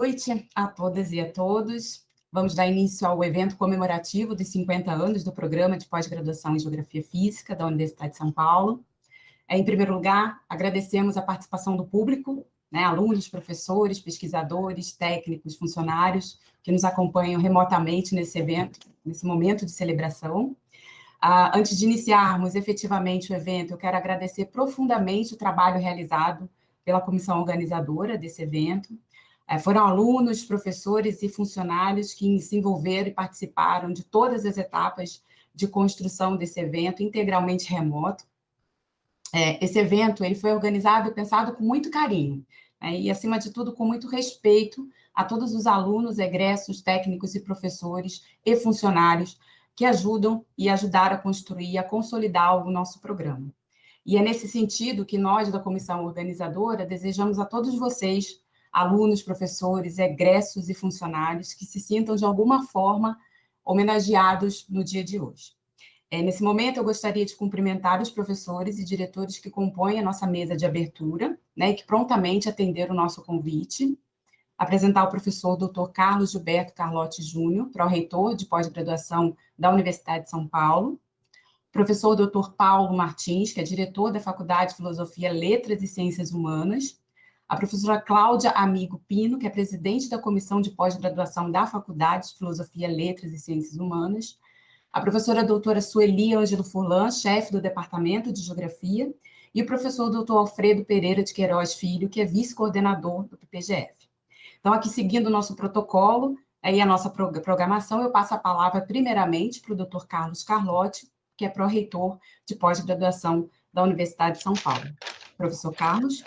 Noite a todas e a todos. Vamos dar início ao evento comemorativo dos 50 anos do Programa de Pós-Graduação em Geografia Física da Universidade de São Paulo. Em primeiro lugar, agradecemos a participação do público, alunos, professores, pesquisadores, técnicos, funcionários, que nos acompanham remotamente nesse evento, nesse momento de celebração. Antes de iniciarmos efetivamente o evento, eu quero agradecer profundamente o trabalho realizado pela comissão organizadora desse evento. Foram alunos, professores e funcionários que se envolveram e participaram de todas as etapas de construção desse evento, integralmente remoto. Esse evento ele foi organizado e pensado com muito carinho, e, acima de tudo, com muito respeito a todos os alunos, egressos, técnicos e professores e funcionários que ajudam e ajudaram a construir e a consolidar o nosso programa. E é nesse sentido que nós, da comissão organizadora, desejamos a todos vocês, alunos, professores, egressos e funcionários, que se sintam, de alguma forma, homenageados no dia de hoje. Nesse momento, eu gostaria de cumprimentar os professores e diretores que compõem a nossa mesa de abertura, e que prontamente atenderam o nosso convite. Apresentar o professor Dr. Carlos Gilberto Carlotti Júnior, pró-reitor de pós-graduação da Universidade de São Paulo. Professor Dr. Paulo Martins, que é diretor da Faculdade de Filosofia, Letras e Ciências Humanas. A professora Cláudia Amigo Pino, que é presidente da Comissão de Pós-Graduação da Faculdade de Filosofia, Letras e Ciências Humanas. A professora doutora Sueli Ângelo Furlan, chefe do Departamento de Geografia. E o professor doutor Alfredo Pereira de Queiroz Filho, que é vice-coordenador do PPGF. Então, aqui, seguindo o nosso protocolo e a nossa programação, eu passo a palavra, primeiramente, para o doutor Carlos Carlotti, que é pró-reitor de pós-graduação da Universidade de São Paulo. Professor Carlos.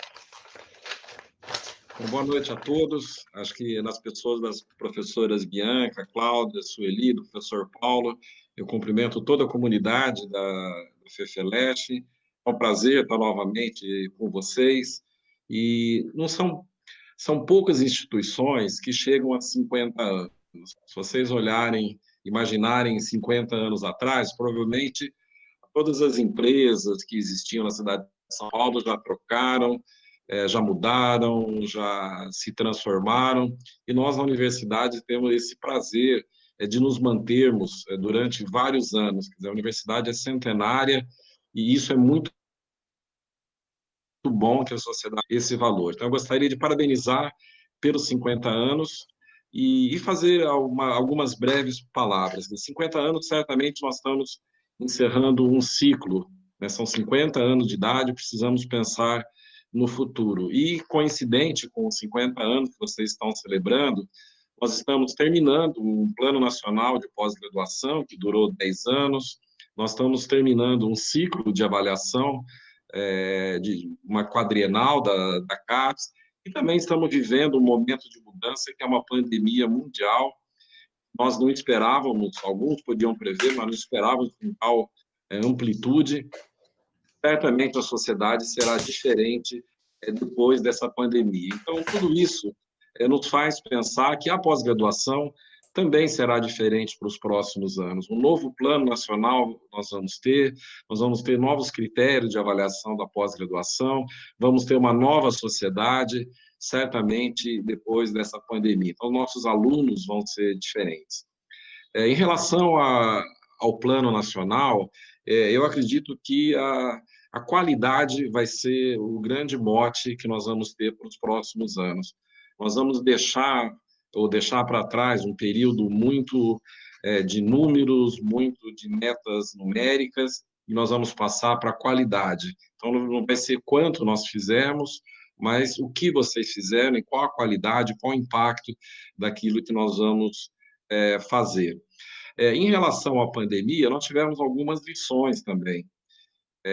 Boa noite a todos. Acho que nas pessoas das professoras Bianca, Cláudia, Sueli, do professor Paulo, eu cumprimento toda a comunidade da FEFELESH. É um prazer estar novamente com vocês. E não são poucas instituições que chegam a 50 anos. Se vocês olharem, imaginarem 50 anos atrás, provavelmente todas as empresas que existiam na cidade de São Paulo já trocaram, já mudaram, já se transformaram, e nós, na universidade, temos esse prazer de nos mantermos durante vários anos. Quer dizer, a universidade é centenária, e isso é muito bom que a sociedade tenha esse valor. Então, eu gostaria de parabenizar pelos 50 anos e fazer algumas breves palavras. Em 50 anos, certamente, nós estamos encerrando um ciclo, São 50 anos de idade, precisamos pensar no futuro. E, coincidente com os 50 anos que vocês estão celebrando, nós estamos terminando um plano nacional de pós-graduação, que durou 10 anos, nós estamos terminando um ciclo de avaliação de uma quadrienal da CAPES, e também estamos vivendo um momento de mudança, que é uma pandemia mundial. Nós não esperávamos, alguns podiam prever, mas não esperávamos com tal amplitude. Certamente a sociedade será diferente depois dessa pandemia. Então, tudo isso nos faz pensar que a pós-graduação também será diferente para os próximos anos. Um novo plano nacional nós vamos ter novos critérios de avaliação da pós-graduação, vamos ter uma nova sociedade, certamente depois dessa pandemia. Então, nossos alunos vão ser diferentes. Em relação ao plano nacional, eu acredito que a qualidade vai ser o grande mote que nós vamos ter para os próximos anos. Nós vamos deixar para trás um período muito de números, muito de metas numéricas, e nós vamos passar para a qualidade. Então, não vai ser quanto nós fizermos, mas o que vocês fizeram e qual a qualidade, qual o impacto daquilo que nós vamos fazer. Em relação à pandemia, nós tivemos algumas lições também.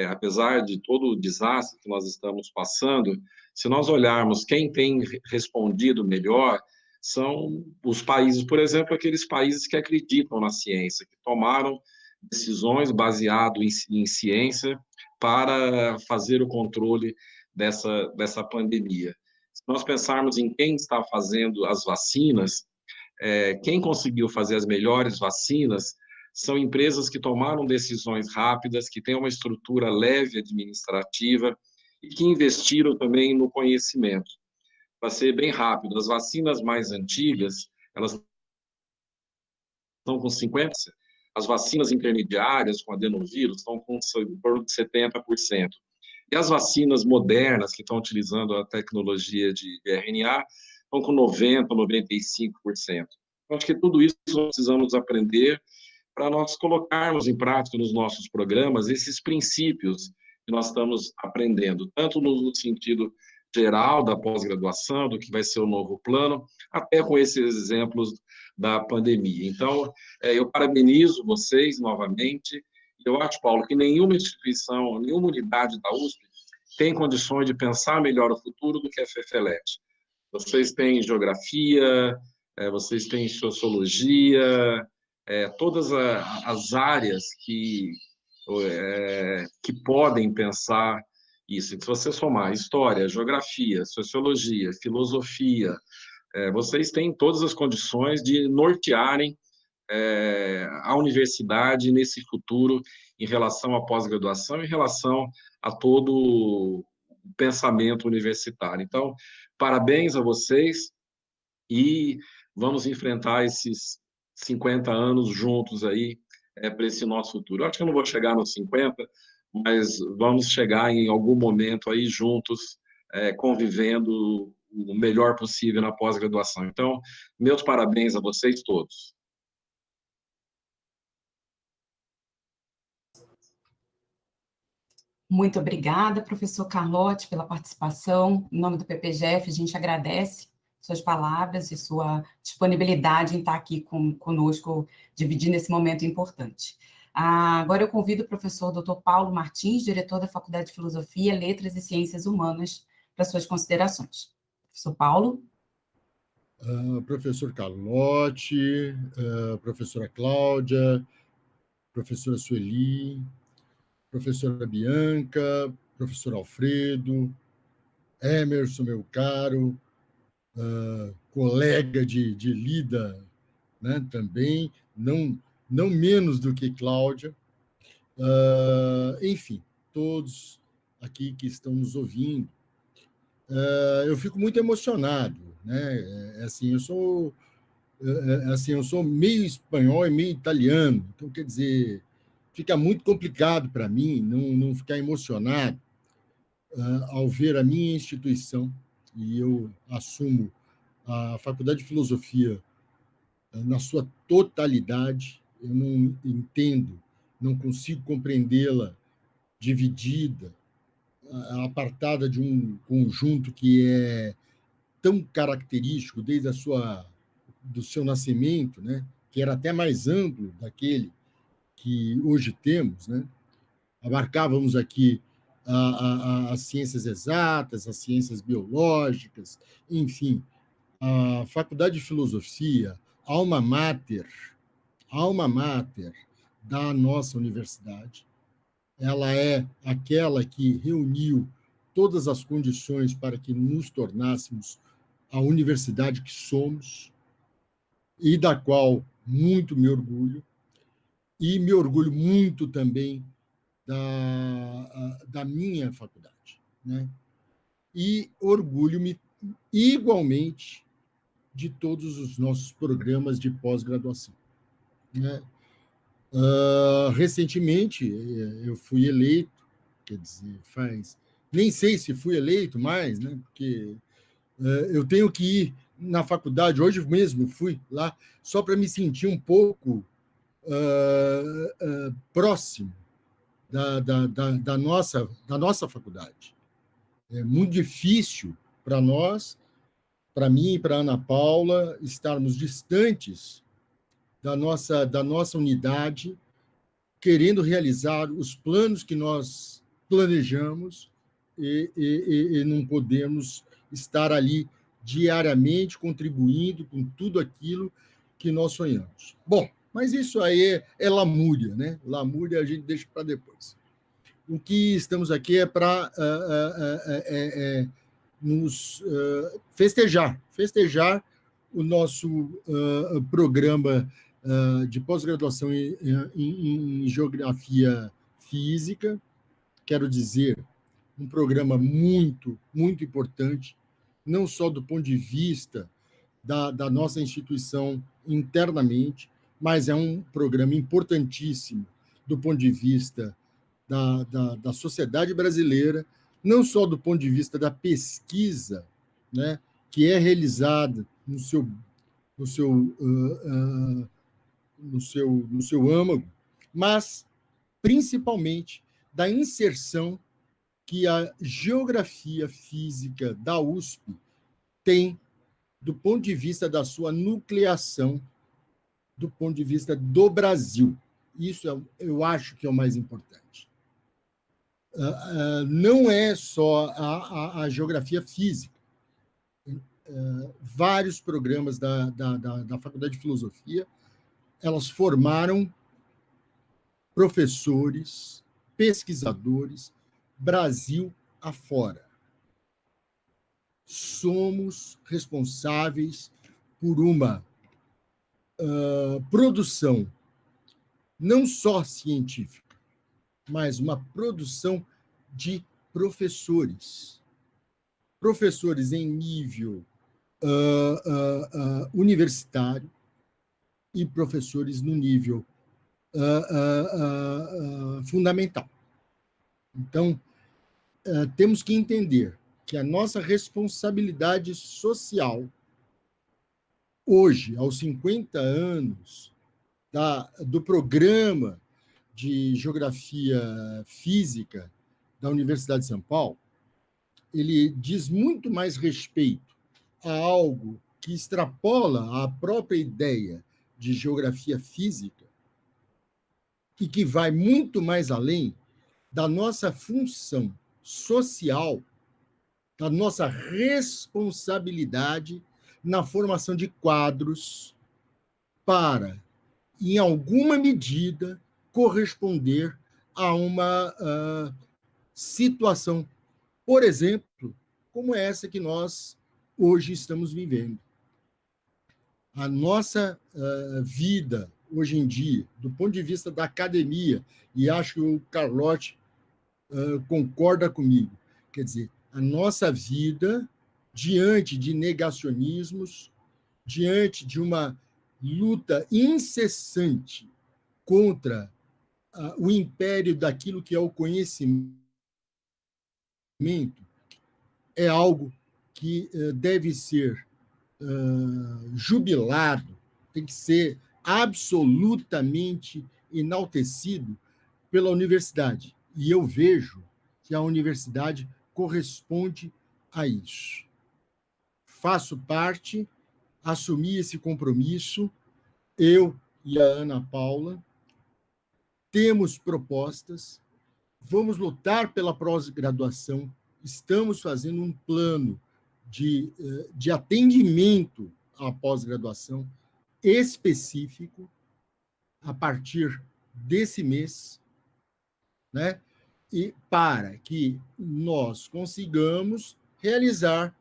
Apesar de todo o desastre que nós estamos passando, se nós olharmos quem tem respondido melhor, são os países, por exemplo, aqueles países que acreditam na ciência, que tomaram decisões baseadas em ciência para fazer o controle dessa pandemia. Se nós pensarmos em quem está fazendo as vacinas, quem conseguiu fazer as melhores vacinas são empresas que tomaram decisões rápidas, que têm uma estrutura leve administrativa e que investiram também no conhecimento. para ser bem rápido, as vacinas mais antigas, elas estão com 50%, as vacinas intermediárias com adenovírus estão com 70%. E as vacinas modernas, que estão utilizando a tecnologia de RNA, estão com 90%, 95%. Então, acho que tudo isso nós precisamos aprender para nós colocarmos em prática nos nossos programas esses princípios que nós estamos aprendendo, tanto no sentido geral da pós-graduação, do que vai ser o novo plano, até com esses exemplos da pandemia. Então, eu parabenizo vocês novamente. Eu acho, Paulo, que nenhuma instituição, nenhuma unidade da USP tem condições de pensar melhor o futuro do que a FEFELET. Vocês têm geografia, vocês têm sociologia, todas as áreas que podem pensar isso. Se você somar história, geografia, sociologia, filosofia, vocês têm todas as condições de nortearem a universidade nesse futuro em relação à pós-graduação, em relação a todo o pensamento universitário. Então, parabéns a vocês e vamos enfrentar esses 50 anos juntos aí para esse nosso futuro. Eu acho que eu não vou chegar nos 50, mas vamos chegar em algum momento aí juntos, convivendo o melhor possível na pós-graduação. Então, meus parabéns a vocês todos. Muito obrigada, professor Carlotti, pela participação. Em nome do PPGF, a gente agradece suas palavras e sua disponibilidade em estar aqui conosco, dividindo esse momento importante. Agora eu convido o professor Dr. Paulo Martins, diretor da Faculdade de Filosofia, Letras e Ciências Humanas, para suas considerações. Professor Paulo. Professor Carlotti, professora Cláudia, professora Sueli, professora Bianca, professor Alfredo, Emerson, meu caro, colega de lida, né, também, não menos do que Cláudia, enfim, todos aqui que estão nos ouvindo. Eu fico muito emocionado, né? Assim, eu sou meio espanhol e meio italiano, então, quer dizer, fica muito complicado para mim não ficar emocionado ao ver a minha instituição, e eu assumo a Faculdade de Filosofia na sua totalidade. Eu não entendo, não consigo compreendê-la dividida, apartada de um conjunto que é tão característico desde do seu nascimento, né, que era até mais amplo daquele que hoje temos, né? Abarcávamos aqui as ciências exatas, as ciências biológicas, enfim, a Faculdade de Filosofia, alma mater da nossa universidade. Ela é aquela que reuniu todas as condições para que nos tornássemos a universidade que somos e da qual muito me orgulho, e me orgulho muito também da minha faculdade, né? E orgulho-me igualmente de todos os nossos programas de pós-graduação, né? Recentemente, eu fui eleito, quer dizer, nem sei se fui eleito mais, né? Porque eu tenho que ir na faculdade, hoje mesmo fui lá, só para me sentir um pouco próximo da nossa faculdade. É muito difícil para nós, para mim e para a Ana Paula, estarmos distantes da nossa unidade, querendo realizar os planos que nós planejamos e não podemos estar ali diariamente contribuindo com tudo aquilo que nós sonhamos. Bom, mas isso aí é lamúria, né? Lamúria a gente deixa para depois. O que estamos aqui é para nos festejar o nosso programa de pós-graduação em Geografia Física. Quero dizer, um programa muito, muito importante, não só do ponto de vista da nossa instituição internamente, mas é um programa importantíssimo do ponto de vista da sociedade brasileira, não só do ponto de vista da pesquisa, né, que é realizada no seu âmago, mas principalmente da inserção que a geografia física da USP tem do ponto de vista da sua nucleação, do ponto de vista do Brasil. Isso eu acho que é o mais importante. Não é só a geografia física. Vários programas da Faculdade de Filosofia, elas formaram professores, pesquisadores, Brasil afora. Somos responsáveis por uma produção não só científica, mas uma produção de professores. Professores em nível universitário e professores no nível fundamental. Então, temos que entender que a nossa responsabilidade social, hoje, aos 50 anos do programa de Geografia Física da Universidade de São Paulo, ele diz muito mais respeito a algo que extrapola a própria ideia de geografia física e que vai muito mais além da nossa função social, da nossa responsabilidade na formação de quadros para, em alguma medida, corresponder a uma situação, por exemplo, como essa que nós hoje estamos vivendo. A nossa vida, hoje em dia, do ponto de vista da academia, e acho que o Carlotti concorda comigo, quer dizer, a nossa vida, diante de negacionismos, diante de uma luta incessante contra o império daquilo que é o conhecimento, é algo que deve ser jubilado, tem que ser absolutamente enaltecido pela universidade. E eu vejo que a universidade corresponde a isso. Faço parte, assumi esse compromisso, eu e a Ana Paula, temos propostas, vamos lutar pela pós-graduação, estamos fazendo um plano de atendimento à pós-graduação específico a partir desse mês, né? E para que nós consigamos realizar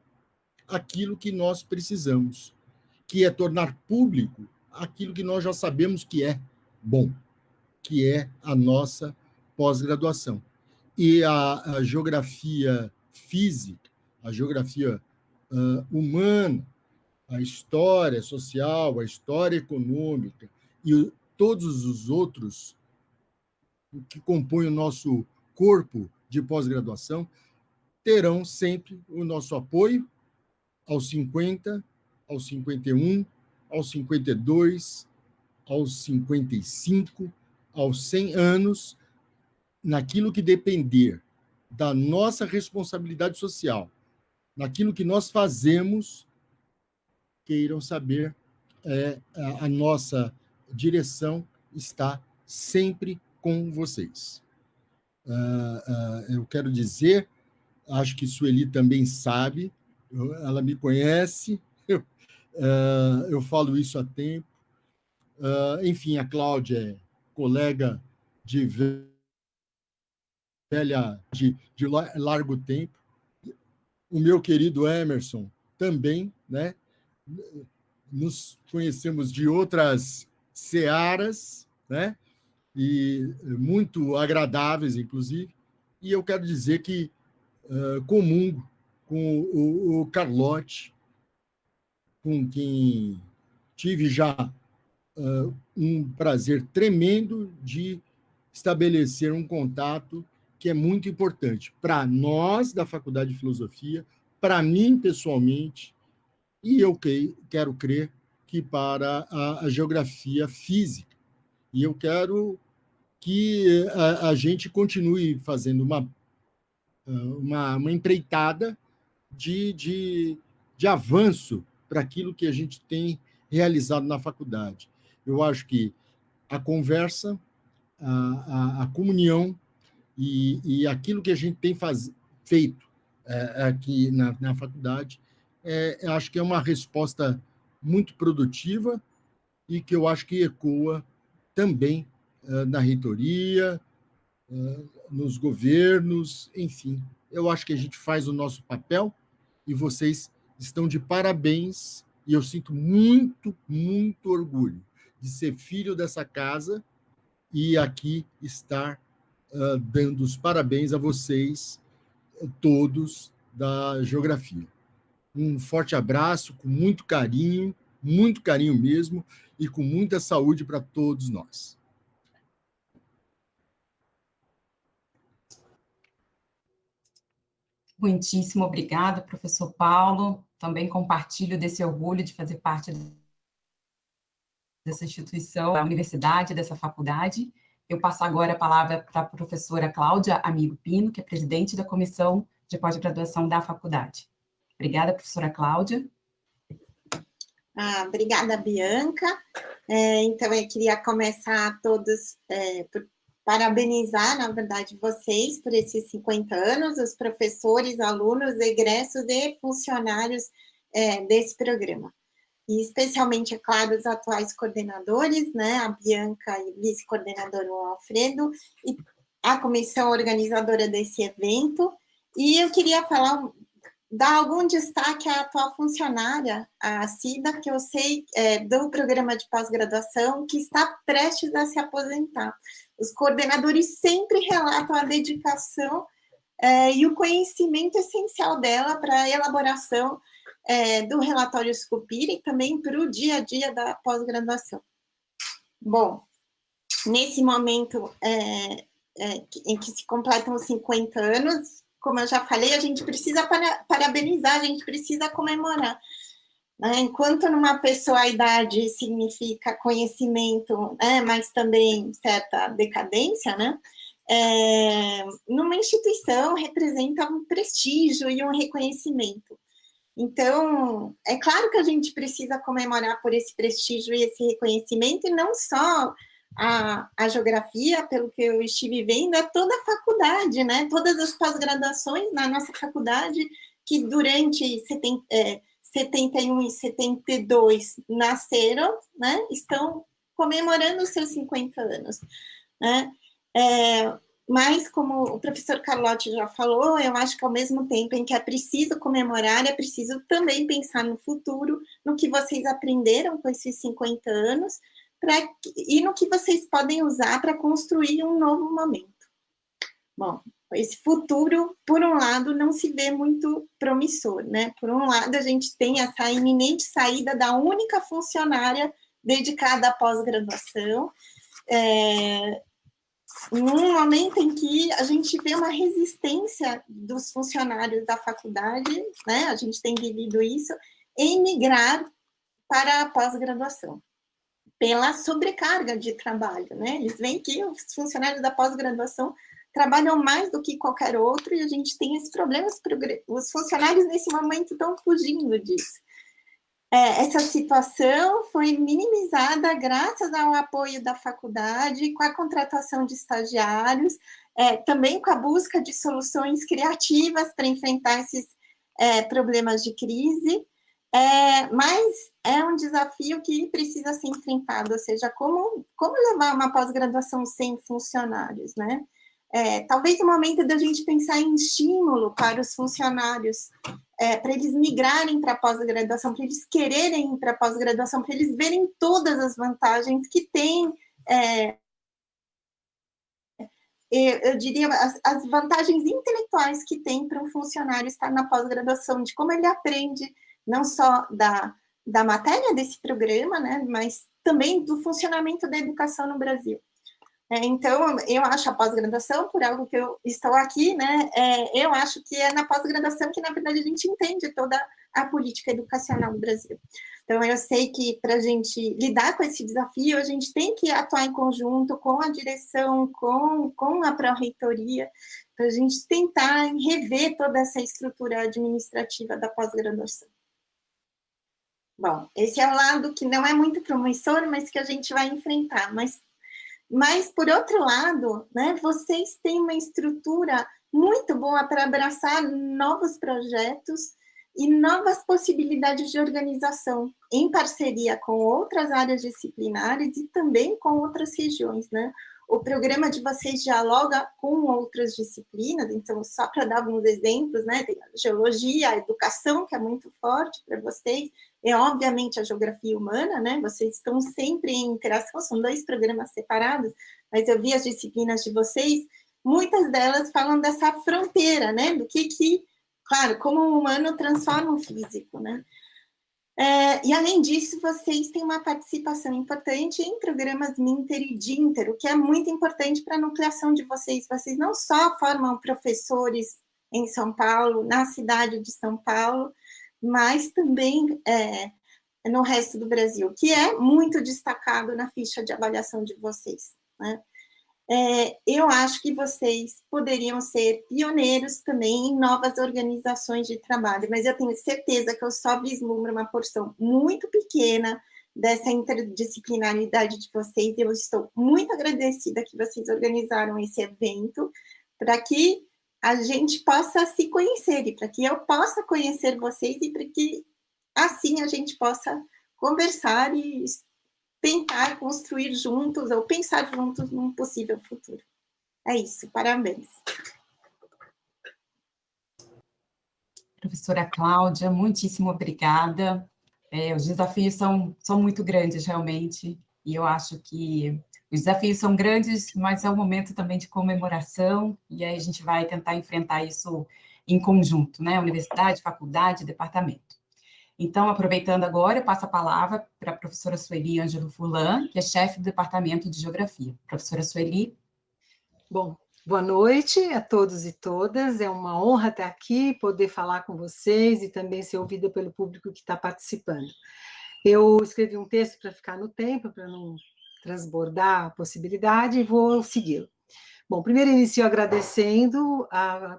aquilo que nós precisamos, que é tornar público aquilo que nós já sabemos que é bom, que é a nossa pós-graduação. E a geografia física, a geografia humana, a história social, a história econômica e todos os outros que compõem o nosso corpo de pós-graduação terão sempre o nosso apoio aos 50, aos 51, aos 52, aos 55, aos 100 anos, naquilo que depender da nossa responsabilidade social, naquilo que nós fazemos, queiram saber, a nossa direção está sempre com vocês. Eu quero dizer, acho que Sueli também sabe, ela me conhece, eu falo isso há tempo. Enfim, a Cláudia é colega de largo tempo. O meu querido Emerson também, né? Nos conhecemos de outras searas, né? E muito agradáveis, inclusive. E eu quero dizer que comungo com o Carlotti, com quem tive já um prazer tremendo de estabelecer um contato que é muito importante para nós da Faculdade de Filosofia, para mim pessoalmente, e eu quero crer que para a geografia física. E eu quero que a gente continue fazendo uma empreitada de avanço para aquilo que a gente tem realizado na faculdade. Eu acho que a conversa, a comunhão e aquilo que a gente tem feito aqui na faculdade, acho que é uma resposta muito produtiva e que eu acho que ecoa também na reitoria, nos governos, enfim. Eu acho que a gente faz o nosso papel e vocês estão de parabéns, e eu sinto muito, muito orgulho de ser filho dessa casa e aqui estar dando os parabéns a vocês, todos da geografia. Um forte abraço, com muito carinho mesmo, e com muita saúde para todos nós. Muitíssimo obrigada, professor Paulo. Também compartilho desse orgulho de fazer parte dessa instituição, da universidade, dessa faculdade. Eu passo agora a palavra para a professora Cláudia Amigo Pino, que é presidente da comissão de pós-graduação da faculdade. Obrigada, professora Cláudia. Obrigada, Bianca. Então, eu queria começar a todos por parabenizar, na verdade, vocês por esses 50 anos, os professores, alunos, egressos e funcionários desse programa. E especialmente, é claro, os atuais coordenadores, né, a Bianca e o vice-coordenador Alfredo, e a comissão organizadora desse evento. E eu queria dar algum destaque à atual funcionária, a Cida, que eu sei do programa de pós-graduação, que está prestes a se aposentar. Os coordenadores sempre relatam a dedicação e o conhecimento essencial dela para a elaboração do relatório Sucupira e também para o dia a dia da pós-graduação. Bom, nesse momento em que se completam os 50 anos, como eu já falei, a gente precisa parabenizar, a gente precisa comemorar. Enquanto numa pessoa a idade significa conhecimento, mas também certa decadência, né? Numa instituição representa um prestígio e um reconhecimento. Então, é claro que a gente precisa comemorar por esse prestígio e esse reconhecimento, e não só a geografia, pelo que eu estive vendo, é toda a faculdade, né? Todas as pós-graduações na nossa faculdade, que durante 71 e 72 nasceram, né? Estão comemorando os seus 50 anos, né? Mas, como o professor Carlotti já falou, eu acho que ao mesmo tempo em que é preciso comemorar, é preciso também pensar no futuro, no que vocês aprenderam com esses 50 anos, e no que vocês podem usar para construir um novo momento. Bom, esse futuro, por um lado, não se vê muito promissor, né? Por um lado, a gente tem essa iminente saída da única funcionária dedicada à pós-graduação, num momento em que a gente vê uma resistência dos funcionários da faculdade, né? A gente tem vivido isso, em migrar para a pós-graduação, pela sobrecarga de trabalho, né? Eles veem que os funcionários da pós-graduação trabalham mais do que qualquer outro, e a gente tem esses problemas, os funcionários nesse momento estão fugindo disso. Essa situação foi minimizada graças ao apoio da faculdade, com a contratação de estagiários, também com a busca de soluções criativas para enfrentar esses problemas de crise, mas é um desafio que precisa ser enfrentado, ou seja, como levar uma pós-graduação sem funcionários, né? Talvez o momento da gente pensar em estímulo para os funcionários, para eles migrarem para a pós-graduação, para eles quererem ir para a pós-graduação, para eles verem todas as vantagens que tem eu diria, as vantagens intelectuais que tem para um funcionário estar na pós-graduação, de como ele aprende não só da matéria desse programa, né, mas também do funcionamento da educação no Brasil. Então, eu acho a pós-graduação, por algo que eu estou aqui, né, eu acho que é na pós-graduação que, na verdade, a gente entende toda a política educacional do Brasil. Então, eu sei que para a gente lidar com esse desafio, a gente tem que atuar em conjunto com a direção, com a pró-reitoria, para a gente tentar rever toda essa estrutura administrativa da pós-graduação. Bom, esse é o lado que não é muito promissor, mas que a gente vai enfrentar. Mas por outro lado, né, vocês têm uma estrutura muito boa para abraçar novos projetos e novas possibilidades de organização, em parceria com outras áreas disciplinares e também com outras regiões, né? O programa de vocês dialoga com outras disciplinas, então, só para dar alguns exemplos, né? Tem a geologia, a educação, que é muito forte para vocês, e, obviamente, a geografia humana, né? Vocês estão sempre em interação, são 2 programas separados, mas eu vi as disciplinas de vocês, muitas delas falam dessa fronteira, né? Do que claro, como o humano transforma o físico, né? E, além disso, vocês têm uma participação importante em programas Minter e Dinter, o que é muito importante para a nucleação de vocês. Vocês não só formam professores em São Paulo, na cidade de São Paulo, mas também no resto do Brasil, que é muito destacado na ficha de avaliação de vocês, né? Eu acho que vocês poderiam ser pioneiros também em novas organizações de trabalho, mas eu tenho certeza que eu só vislumbro uma porção muito pequena dessa interdisciplinaridade de vocês, e eu estou muito agradecida que vocês organizaram esse evento, para que a gente possa se conhecer, e para que eu possa conhecer vocês, e para que, assim, a gente possa conversar e tentar construir juntos, ou pensar juntos num possível futuro. É isso, parabéns. Professora Cláudia, muitíssimo obrigada. Os desafios são muito grandes, realmente, e eu acho que os desafios são grandes, mas é um momento também de comemoração, e aí a gente vai tentar enfrentar isso em conjunto, né? Universidade, faculdade, departamento. Então, aproveitando agora, eu passo a palavra para a professora Sueli Ângelo Furlan, que é chefe do Departamento de Geografia. Professora Sueli. Bom, boa noite a todos e todas. É uma honra estar aqui, poder falar com vocês e também ser ouvida pelo público que está participando. Eu escrevi um texto para ficar no tempo, para não transbordar a possibilidade, e vou segui-lo. Bom, primeiro inicio agradecendo,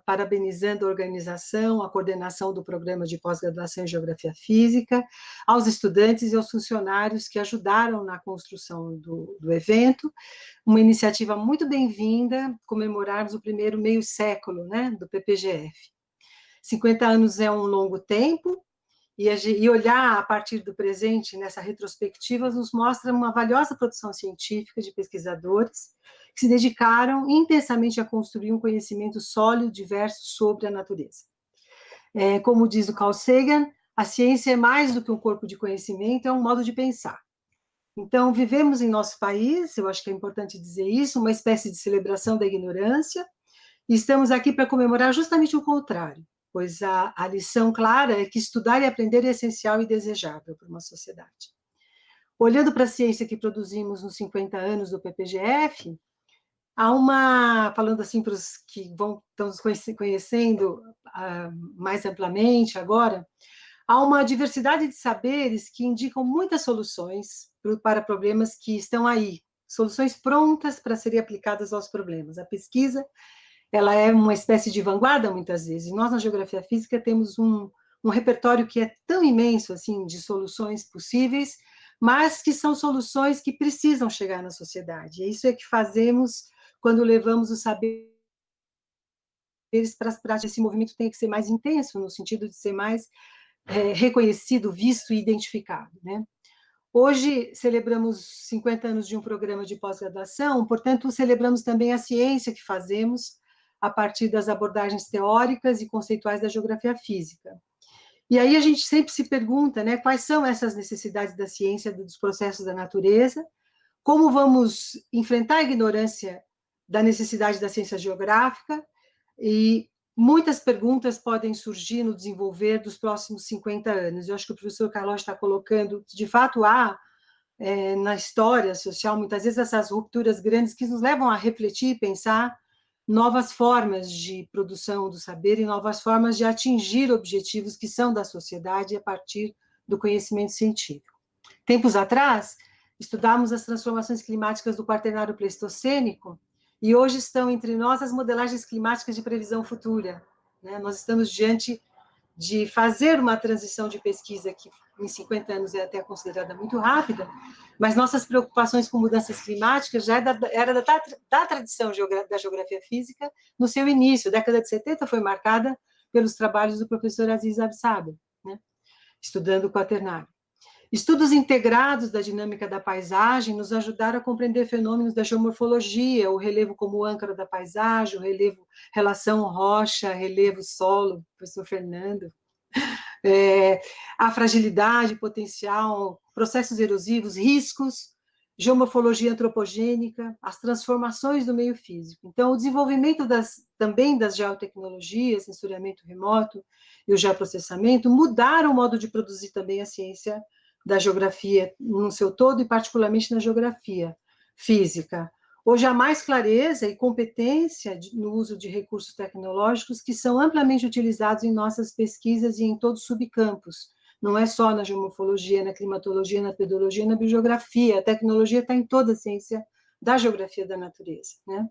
parabenizando a organização, a coordenação do programa de pós-graduação em Geografia Física, aos estudantes e aos funcionários que ajudaram na construção do evento, uma iniciativa muito bem-vinda, comemorarmos o primeiro meio século, né, do PPGF. 50 anos é um longo tempo, e olhar a partir do presente, nessa retrospectiva, nos mostra uma valiosa produção científica de pesquisadores que se dedicaram intensamente a construir um conhecimento sólido e diverso sobre a natureza. Como diz o Carl Sagan, a ciência é mais do que um corpo de conhecimento, é um modo de pensar. Então, vivemos em nosso país, eu acho que é importante dizer isso, uma espécie de celebração da ignorância, e estamos aqui para comemorar justamente o contrário, pois a lição clara é que estudar e aprender é essencial e desejável para uma sociedade. Olhando para a ciência que produzimos nos 50 anos do PPGF, há falando assim para os que estão nos conhecendo mais amplamente agora, há uma diversidade de saberes que indicam muitas soluções para problemas que estão aí, soluções prontas para serem aplicadas aos problemas. A pesquisa, ela é uma espécie de vanguarda, muitas vezes. Nós, na Geografia Física, temos um repertório que é tão imenso, assim, de soluções possíveis, mas que são soluções que precisam chegar na sociedade. E isso é que fazemos quando levamos os saberes para as práticas. Esse movimento tem que ser mais intenso, no sentido de ser mais reconhecido, visto e identificado, né? Hoje celebramos 50 anos de um programa de pós-graduação, portanto, celebramos também a ciência que fazemos a partir das abordagens teóricas e conceituais da geografia física. E aí a gente sempre se pergunta, né, quais são essas necessidades da ciência, dos processos da natureza, como vamos enfrentar a ignorância da necessidade da ciência geográfica, e muitas perguntas podem surgir no desenvolver dos próximos 50 anos. Eu acho que o professor Carlos está colocando, de fato, na história social, muitas vezes, essas rupturas grandes que nos levam a refletir e pensar novas formas de produção do saber e novas formas de atingir objetivos que são da sociedade a partir do conhecimento científico. Tempos atrás, estudamos as transformações climáticas do Quaternário Pleistocênico, e hoje estão entre nós as modelagens climáticas de previsão futura, né? Nós estamos diante de fazer uma transição de pesquisa que em 50 anos é até considerada muito rápida, mas nossas preocupações com mudanças climáticas já era da tradição da geografia física no seu início. A década de 70 foi marcada pelos trabalhos do professor Aziz Absaber, né? Estudando o Quaternário. Estudos integrados da dinâmica da paisagem nos ajudaram a compreender fenômenos da geomorfologia, o relevo como âncora da paisagem, o relevo, relação rocha, relevo solo, professor Fernando, a fragilidade potencial, processos erosivos, riscos, geomorfologia antropogênica, as transformações do meio físico. Então, o desenvolvimento também das geotecnologias, sensoriamento remoto e o geoprocessamento mudaram o modo de produzir também a ciência da geografia no seu todo, e particularmente na geografia física. Hoje há mais clareza e competência no uso de recursos tecnológicos que são amplamente utilizados em nossas pesquisas e em todos os subcampos. Não é só na geomorfologia, na climatologia, na pedologia, na biogeografia. A tecnologia está em toda a ciência da geografia da natureza, né?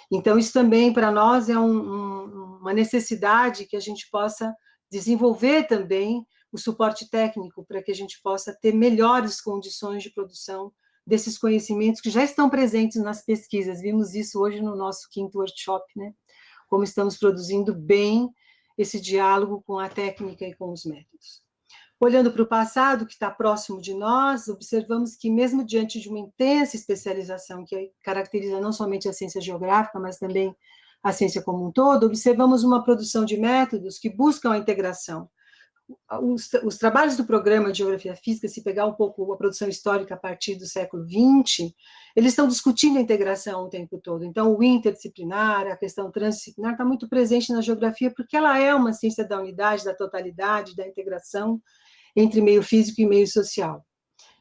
Então, isso também, para nós, é uma necessidade que a gente possa desenvolver também o suporte técnico para que a gente possa ter melhores condições de produção desses conhecimentos que já estão presentes nas pesquisas. Vimos isso hoje no nosso 5º workshop, né? Como estamos produzindo bem esse diálogo com a técnica e com os métodos. Olhando para o passado, que está próximo de nós, observamos que, mesmo diante de uma intensa especialização que caracteriza não somente a ciência geográfica, mas também a ciência como um todo, observamos uma produção de métodos que buscam a integração. Os trabalhos do programa de Geografia Física, se pegar um pouco a produção histórica a partir do século XX, eles estão discutindo a integração o tempo todo. Então, o interdisciplinar, a questão transdisciplinar está muito presente na geografia, porque ela é uma ciência da unidade, da totalidade, da integração entre meio físico e meio social.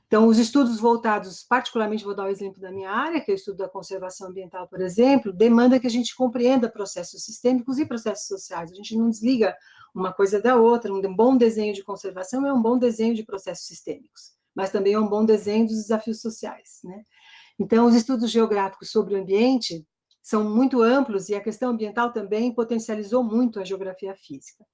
Então, os estudos voltados, particularmente, vou dar o exemplo da minha área, que é o estudo da conservação ambiental, por exemplo, demanda que a gente compreenda processos sistêmicos e processos sociais. A gente não desliga uma coisa da outra. Um bom desenho de conservação é um bom desenho de processos sistêmicos, mas também é um bom desenho dos desafios sociais, né? Então, os estudos geográficos sobre o ambiente são muito amplos e a questão ambiental também potencializou muito a geografia física.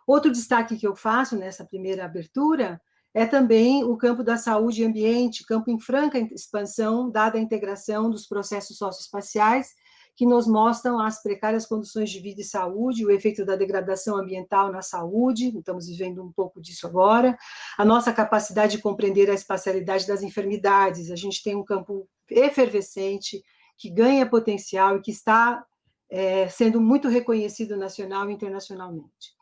Outro destaque que eu faço nessa primeira abertura é também o campo da saúde e ambiente, campo em franca expansão, dada a integração dos processos socioespaciais, que nos mostram as precárias condições de vida e saúde, o efeito da degradação ambiental na saúde, estamos vivendo um pouco disso agora, a nossa capacidade de compreender a espacialidade das enfermidades. A gente tem um campo efervescente, que ganha potencial e que está sendo muito reconhecido nacional e internacionalmente.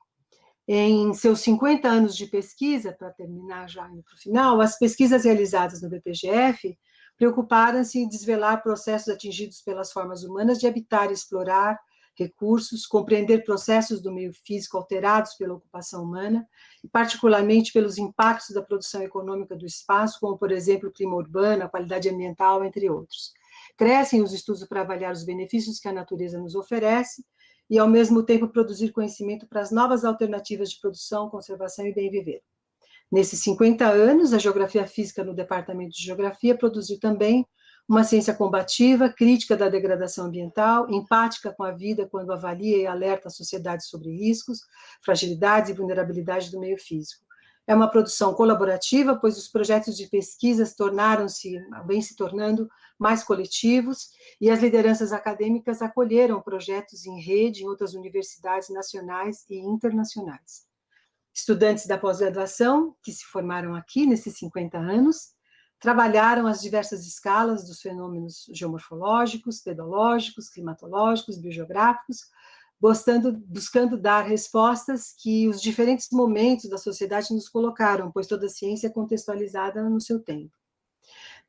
Em seus 50 anos de pesquisa, para terminar já indo para o final, as pesquisas realizadas no BPGF preocuparam-se em desvelar processos atingidos pelas formas humanas de habitar e explorar recursos, compreender processos do meio físico alterados pela ocupação humana, e particularmente pelos impactos da produção econômica do espaço, como, por exemplo, o clima urbano, a qualidade ambiental, entre outros. Crescem os estudos para avaliar os benefícios que a natureza nos oferece, e, ao mesmo tempo, produzir conhecimento para as novas alternativas de produção, conservação e bem-viver. Nesses 50 anos, a Geografia Física no Departamento de Geografia produziu também uma ciência combativa, crítica da degradação ambiental, empática com a vida quando avalia e alerta a sociedade sobre riscos, fragilidades e vulnerabilidade do meio físico. É uma produção colaborativa, pois os projetos de pesquisas vêm se tornando mais coletivos, e as lideranças acadêmicas acolheram projetos em rede em outras universidades nacionais e internacionais. Estudantes da pós-graduação, que se formaram aqui nesses 50 anos, trabalharam as diversas escalas dos fenômenos geomorfológicos, pedológicos, climatológicos, biogeográficos, buscando dar respostas que os diferentes momentos da sociedade nos colocaram, pois toda ciência é contextualizada no seu tempo.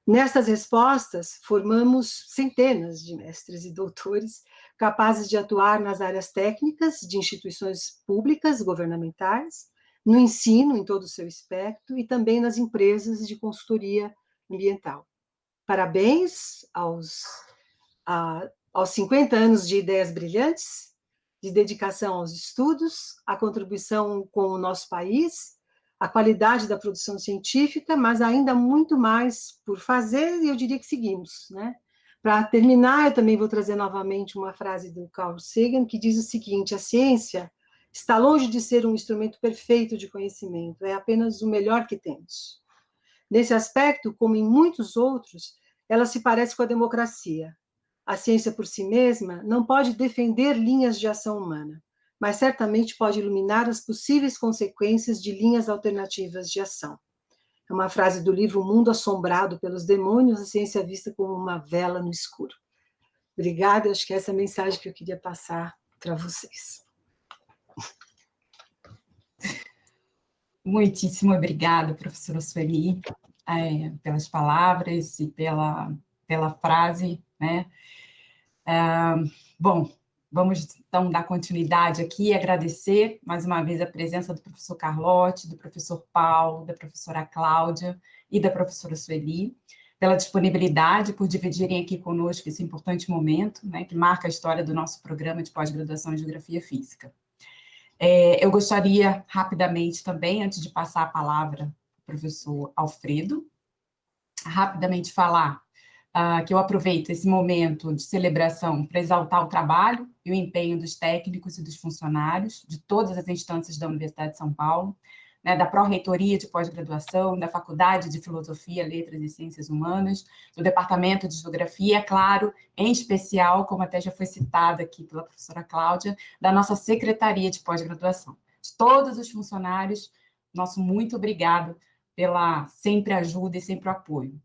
Nestas respostas, formamos centenas de mestres e doutores capazes de atuar nas áreas técnicas de instituições públicas, governamentais, no ensino em todo o seu espectro e também nas empresas de consultoria ambiental. Parabéns aos 50 anos de ideias brilhantes, de dedicação aos estudos, a contribuição com o nosso país, a qualidade da produção científica, mas ainda muito mais por fazer, e eu diria que seguimos, né? Para terminar, eu também vou trazer novamente uma frase do Carl Sagan, que diz o seguinte: a ciência está longe de ser um instrumento perfeito de conhecimento, é apenas o melhor que temos. Nesse aspecto, como em muitos outros, ela se parece com a democracia. A ciência por si mesma não pode defender linhas de ação humana, mas certamente pode iluminar as possíveis consequências de linhas alternativas de ação. É uma frase do livro O Mundo Assombrado pelos Demônios, a ciência vista como uma vela no escuro. Obrigada, acho que essa é a mensagem que eu queria passar para vocês. Muitíssimo obrigada, professora Sueli, pelas palavras e pela frase, né? Bom, vamos então dar continuidade aqui e agradecer mais uma vez a presença do professor Carlotti, do professor Paulo, da professora Cláudia e da professora Sueli, pela disponibilidade, por dividirem aqui conosco esse importante momento, né, que marca a história do nosso programa de pós-graduação em Geografia Física. Eu gostaria rapidamente também, antes de passar a palavra para o professor Alfredo, rapidamente falar que eu aproveito esse momento de celebração para exaltar o trabalho e o empenho dos técnicos e dos funcionários de todas as instâncias da Universidade de São Paulo, né, da Pró-Reitoria de Pós-Graduação, da Faculdade de Filosofia, Letras e Ciências Humanas, do Departamento de Geografia, claro, em especial, como até já foi citada aqui pela professora Cláudia, da nossa Secretaria de Pós-Graduação. De todos os funcionários, nosso muito obrigado pela sempre ajuda e sempre apoio.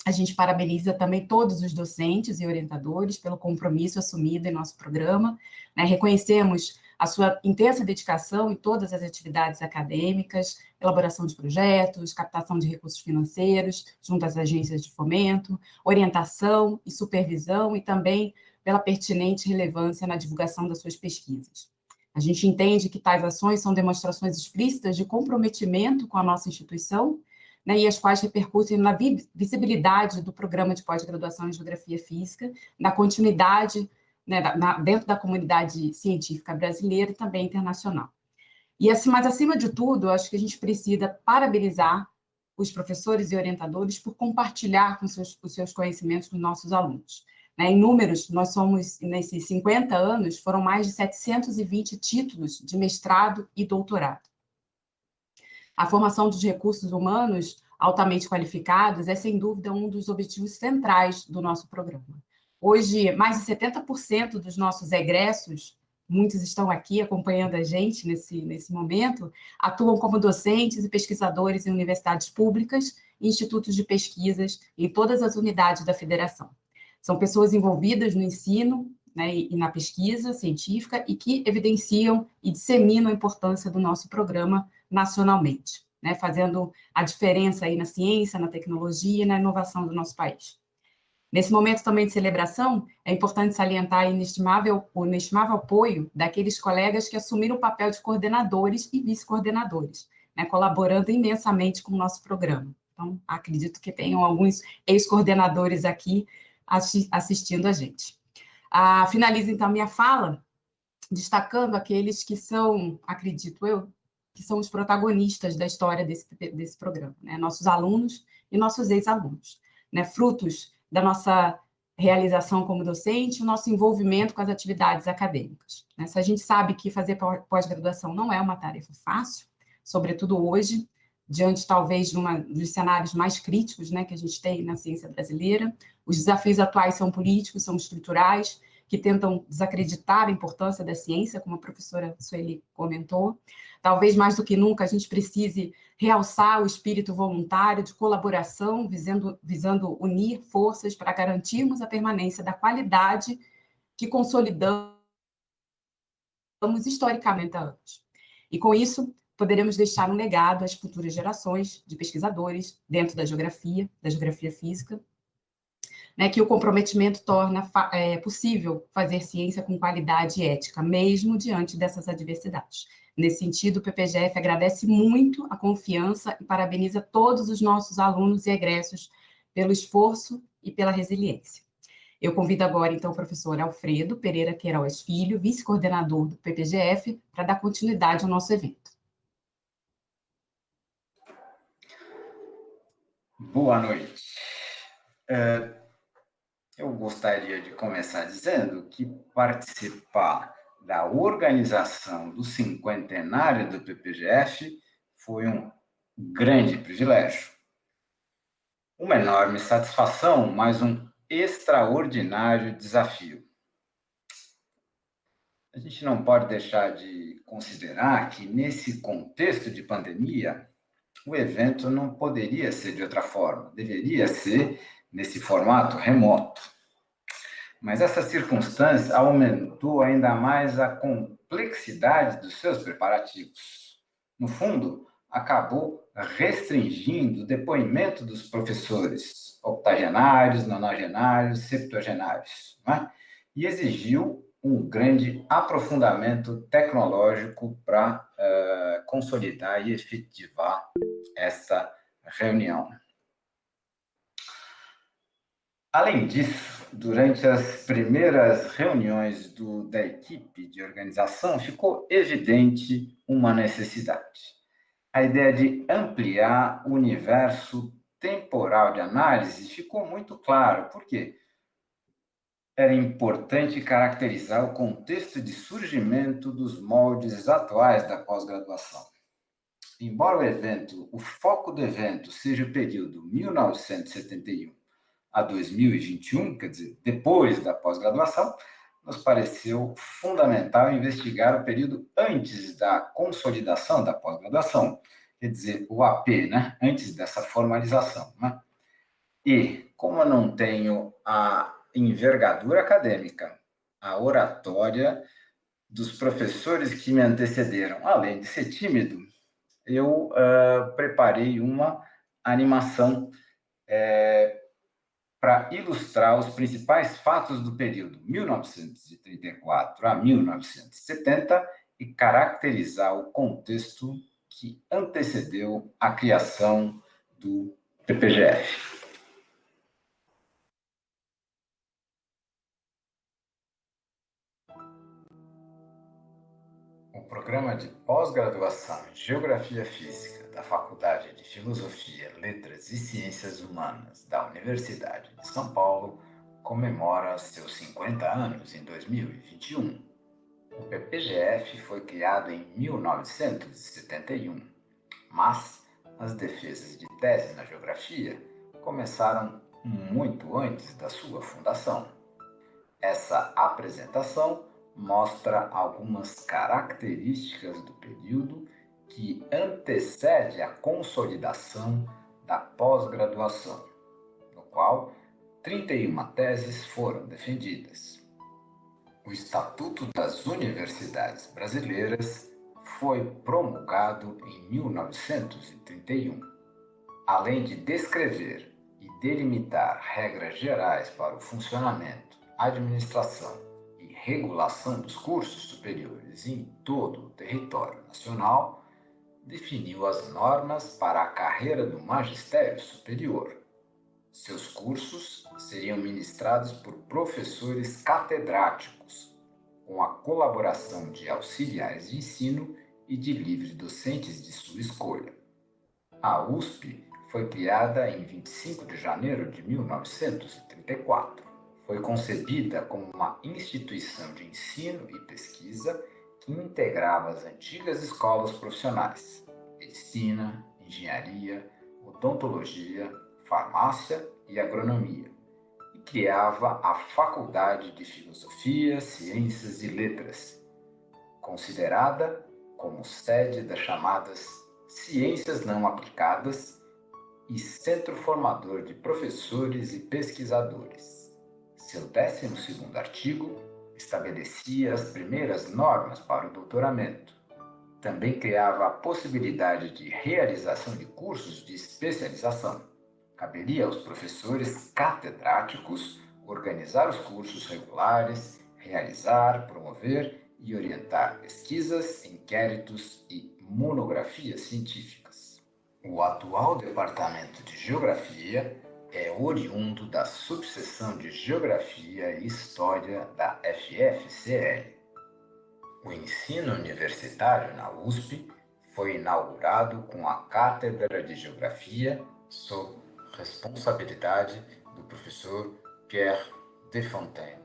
A gente parabeniza também todos os docentes e orientadores pelo compromisso assumido em nosso programa, né? Reconhecemos a sua intensa dedicação em todas as atividades acadêmicas, elaboração de projetos, captação de recursos financeiros junto às agências de fomento, orientação e supervisão e também pela pertinente relevância na divulgação das suas pesquisas. A gente entende que tais ações são demonstrações explícitas de comprometimento com a nossa instituição, né, e as quais repercutem na visibilidade do programa de pós-graduação em Geografia Física, na continuidade, né, dentro da comunidade científica brasileira e também internacional. E assim, mas, acima de tudo, acho que a gente precisa parabenizar os professores e orientadores por compartilhar com os seus conhecimentos com nossos alunos. Né, em números, nós somos, nesses 50 anos, foram mais de 720 títulos de mestrado e doutorado. A formação dos recursos humanos altamente qualificados é, sem dúvida, um dos objetivos centrais do nosso programa. Hoje, mais de 70% dos nossos egressos, muitos estão aqui acompanhando a gente nesse momento, atuam como docentes e pesquisadores em universidades públicas e institutos de pesquisas em todas as unidades da federação. São pessoas envolvidas no ensino, né, e na pesquisa científica e que evidenciam e disseminam a importância do nosso programa nacionalmente, né, fazendo a diferença aí na ciência, na tecnologia e na inovação do nosso país. Nesse momento também de celebração, é importante salientar o inestimável apoio daqueles colegas que assumiram o papel de coordenadores e vice-coordenadores, né, colaborando imensamente com o nosso programa. Então, acredito que tenham alguns ex-coordenadores aqui assistindo a gente. Finalizo, então, minha fala destacando aqueles que são, acredito eu, que são os protagonistas da história desse programa, né? Nossos alunos e nossos ex-alunos, né? Frutos da nossa realização como docente, o nosso envolvimento com as atividades acadêmicas, né? Se a gente sabe que fazer pós-graduação não é uma tarefa fácil, sobretudo hoje, diante, talvez, dos cenários mais críticos, né, que a gente tem na ciência brasileira. Os desafios atuais são políticos, são estruturais, que tentam desacreditar a importância da ciência, como a professora Sueli comentou. Talvez, mais do que nunca, a gente precise realçar o espírito voluntário de colaboração, visando unir forças para garantirmos a permanência da qualidade que consolidamos historicamente há anos. E, com isso, poderemos deixar um legado às futuras gerações de pesquisadores dentro da geografia física, né, que o comprometimento torna possível fazer ciência com qualidade e ética, mesmo diante dessas adversidades. Nesse sentido, o PPGF agradece muito a confiança e parabeniza todos os nossos alunos e egressos pelo esforço e pela resiliência. Eu convido agora, então, o professor Alfredo Pereira Queiroz Filho, vice-coordenador do PPGF, para dar continuidade ao nosso evento. Boa noite. Eu gostaria de começar dizendo que participar da organização do cinquentenário do PPGF foi um grande privilégio. Uma enorme satisfação, mas um extraordinário desafio. A gente não pode deixar de considerar que, nesse contexto de pandemia, o evento não poderia ser de outra forma, deveria ser nesse formato remoto. Mas essa circunstância aumentou ainda mais a complexidade dos seus preparativos. No fundo, acabou restringindo o depoimento dos professores octogenários, nonagenários, septuagenários, né? E exigiu um grande aprofundamento tecnológico para consolidar e efetivar esta reunião. Além disso, durante as primeiras reuniões da equipe de organização, ficou evidente uma necessidade. A ideia de ampliar o universo temporal de análise ficou muito claro. Por quê? Era importante caracterizar o contexto de surgimento dos moldes atuais da pós-graduação. Embora o foco do evento seja o período 1971 a 2021, quer dizer, depois da pós-graduação, nos pareceu fundamental investigar o período antes da consolidação da pós-graduação, quer dizer, o AP, né? Antes dessa formalização, né? E, como eu não tenho a envergadura acadêmica, a oratória dos professores que me antecederam, além de ser tímido, eu preparei uma animação para ilustrar os principais fatos do período 1934 a 1970 e caracterizar o contexto que antecedeu a criação do PPGF. O programa de pós-graduação em Geografia Física da Faculdade de Filosofia, Letras e Ciências Humanas da Universidade de São Paulo comemora seus 50 anos em 2021. O PPGF foi criado em 1971, mas as defesas de tese na geografia começaram muito antes da sua fundação. Essa apresentação mostra algumas características do período que antecede a consolidação da pós-graduação, no qual 31 teses foram defendidas. O Estatuto das Universidades Brasileiras foi promulgado em 1931. Além de descrever e delimitar regras gerais para o funcionamento, administração e regulação dos cursos superiores em todo o território nacional, definiu as normas para a carreira do magistério superior. Seus cursos seriam ministrados por professores catedráticos, com a colaboração de auxiliares de ensino e de livre-docentes de sua escolha. A USP foi criada em 25 de janeiro de 1934. Foi concebida como uma instituição de ensino e pesquisa que integrava as antigas escolas profissionais, medicina, engenharia, odontologia, farmácia e agronomia, e criava a Faculdade de Filosofia, Ciências e Letras, considerada como sede das chamadas Ciências Não Aplicadas e centro formador de professores e pesquisadores. Seu 12º artigo estabelecia as primeiras normas para o doutoramento, também criava a possibilidade de realização de cursos de especialização. Caberia aos professores catedráticos organizar os cursos regulares, realizar, promover e orientar pesquisas, inquéritos e monografias científicas. O atual Departamento de Geografia é oriundo da subseção de Geografia e História da FFCL. O ensino universitário na USP foi inaugurado com a Cátedra de Geografia sob responsabilidade do professor Pierre Desfontaines.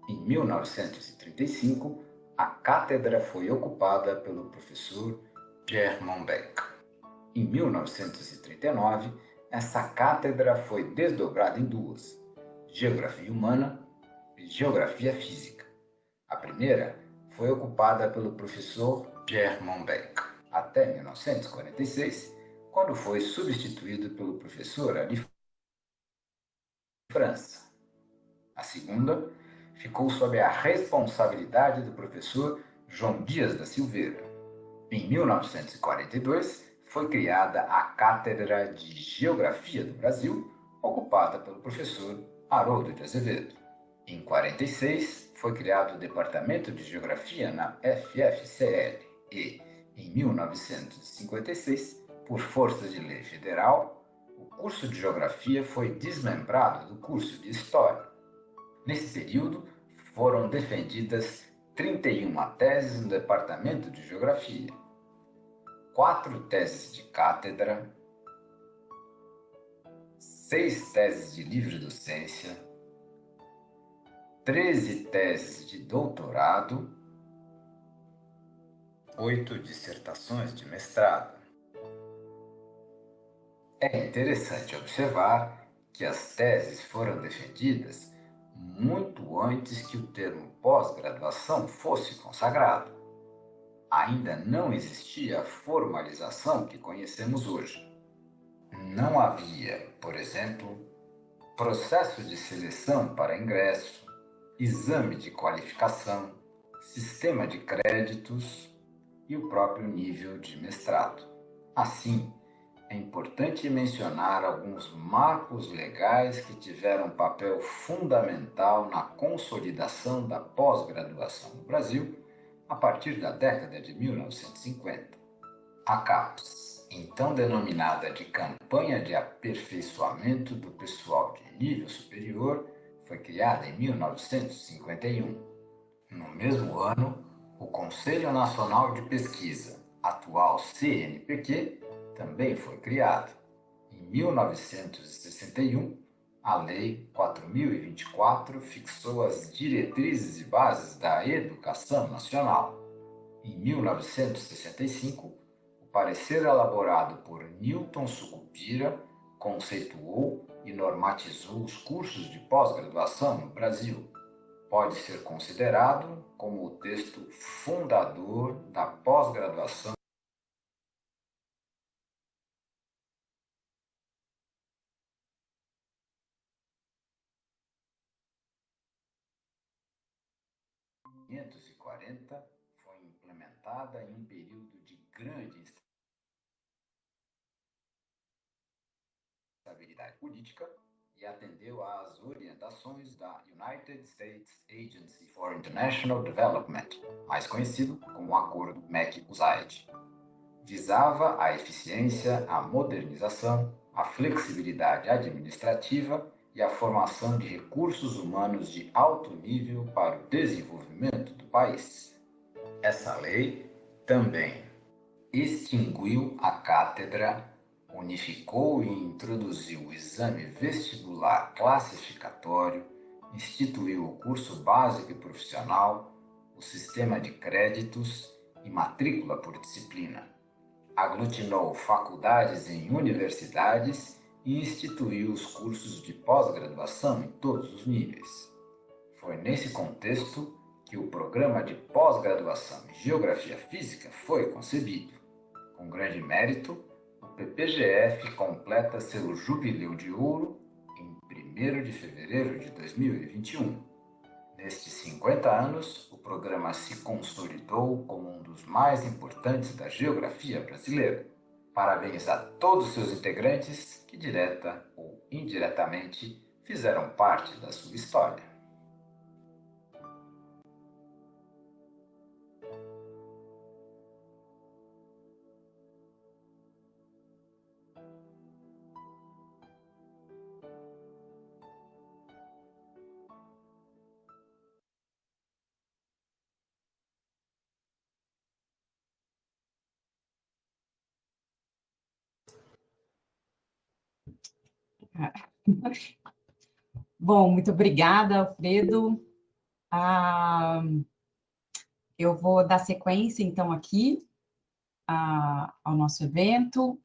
Em 1935, a cátedra foi ocupada pelo professor Pierre Monbec. Em 1939, essa cátedra foi desdobrada em duas: Geografia Humana e Geografia Física. A primeira foi ocupada pelo professor Pierre Monbec até 1946, quando foi substituído pelo professor Ali França. A segunda ficou sob a responsabilidade do professor João Dias da Silveira. Em 1942, foi criada a Cátedra de Geografia do Brasil, ocupada pelo professor Haroldo de Azevedo. Em 1946, foi criado o Departamento de Geografia na FFCL e, em 1956, por força de lei federal, o curso de Geografia foi desmembrado do curso de História. Nesse período, foram defendidas 31 teses no Departamento de Geografia, 4 teses de cátedra, 6 teses de livre docência, 13 teses de doutorado, 8 dissertações de mestrado. É interessante observar que as teses foram defendidas muito antes que o termo pós-graduação fosse consagrado. Ainda não existia a formalização que conhecemos hoje. Não havia, por exemplo, processo de seleção para ingresso, exame de qualificação, sistema de créditos e o próprio nível de mestrado. Assim, é importante mencionar alguns marcos legais que tiveram papel fundamental na consolidação da pós-graduação no Brasil a partir da década de 1950. A CAPES, então denominada de Campanha de Aperfeiçoamento do Pessoal de Nível Superior, foi criada em 1951. No mesmo ano, o Conselho Nacional de Pesquisa, atual CNPq, também foi criado. Em 1961, a Lei 4.024 fixou as diretrizes e bases da educação nacional. Em 1965, o parecer elaborado por Newton Sucupira conceituou e normatizou os cursos de pós-graduação no Brasil. Pode ser considerado como o texto fundador da pós-graduação em 1940, foi implementada em um período de grande instabilidade política e atendeu às orientações da United States Agency for International Development, mais conhecido como o Acordo MAC-USAID. Visava a eficiência, a modernização, a flexibilidade administrativa e a formação de recursos humanos de alto nível para o desenvolvimento do país. Essa lei também extinguiu a cátedra, unificou e introduziu o exame vestibular classificatório, instituiu o curso básico e profissional, o sistema de créditos e matrícula por disciplina. Aglutinou faculdades em universidades e instituiu os cursos de pós-graduação em todos os níveis. Foi nesse contexto que o programa de pós-graduação em Geografia Física foi concebido. Com grande mérito, o PPGF completa seu jubileu de ouro em 1º de fevereiro de 2021. Nestes 50 anos, o programa se consolidou como um dos mais importantes da geografia brasileira. Parabéns a todos os seus integrantes que, direta ou indiretamente, fizeram parte da sua história. Bom, muito obrigada, Alfredo. Eu vou dar sequência, então, aqui ao nosso evento.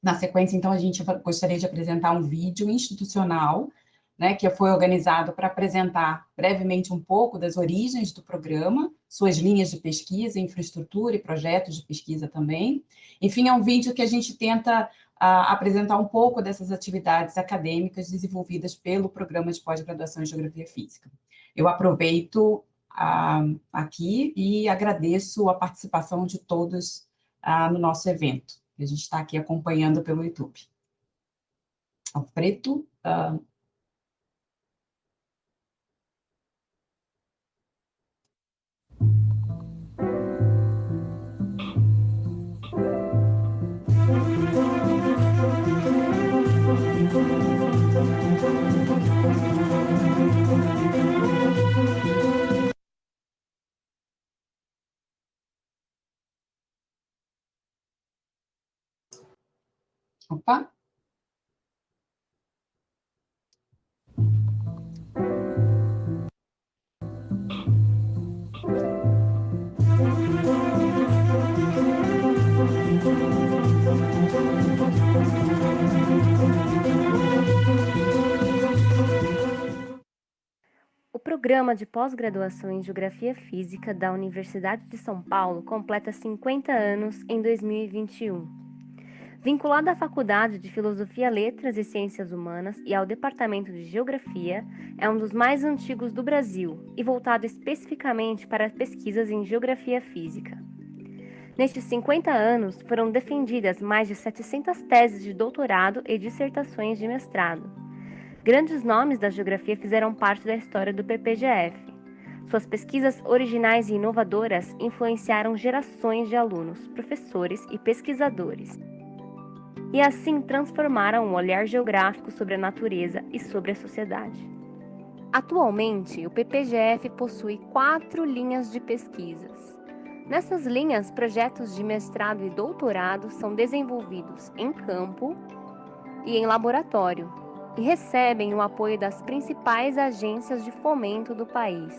Na sequência, então, a gente gostaria de apresentar um vídeo institucional, né, que foi organizado para apresentar brevemente um pouco das origens do programa, suas linhas de pesquisa, infraestrutura e projetos de pesquisa também. Enfim, é um vídeo que a gente tenta apresentar um pouco dessas atividades acadêmicas desenvolvidas pelo Programa de Pós-Graduação em Geografia Física. Eu aproveito aqui e agradeço a participação de todos no nosso evento, que a gente está aqui acompanhando pelo YouTube. Alfredo, opa. O programa de pós-graduação em Geografia Física da Universidade de São Paulo completa 50 anos em 2021. Vinculado à Faculdade de Filosofia, Letras e Ciências Humanas e ao Departamento de Geografia, é um dos mais antigos do Brasil e voltado especificamente para pesquisas em Geografia Física. Nestes 50 anos, foram defendidas mais de 700 teses de doutorado e dissertações de mestrado. Grandes nomes da geografia fizeram parte da história do PPGF. Suas pesquisas originais e inovadoras influenciaram gerações de alunos, professores e pesquisadores. E assim transformaram o olhar geográfico sobre a natureza e sobre a sociedade. Atualmente, o PPGF possui 4 linhas de pesquisas. Nessas linhas, projetos de mestrado e doutorado são desenvolvidos em campo e em laboratório, e recebem o apoio das principais agências de fomento do país.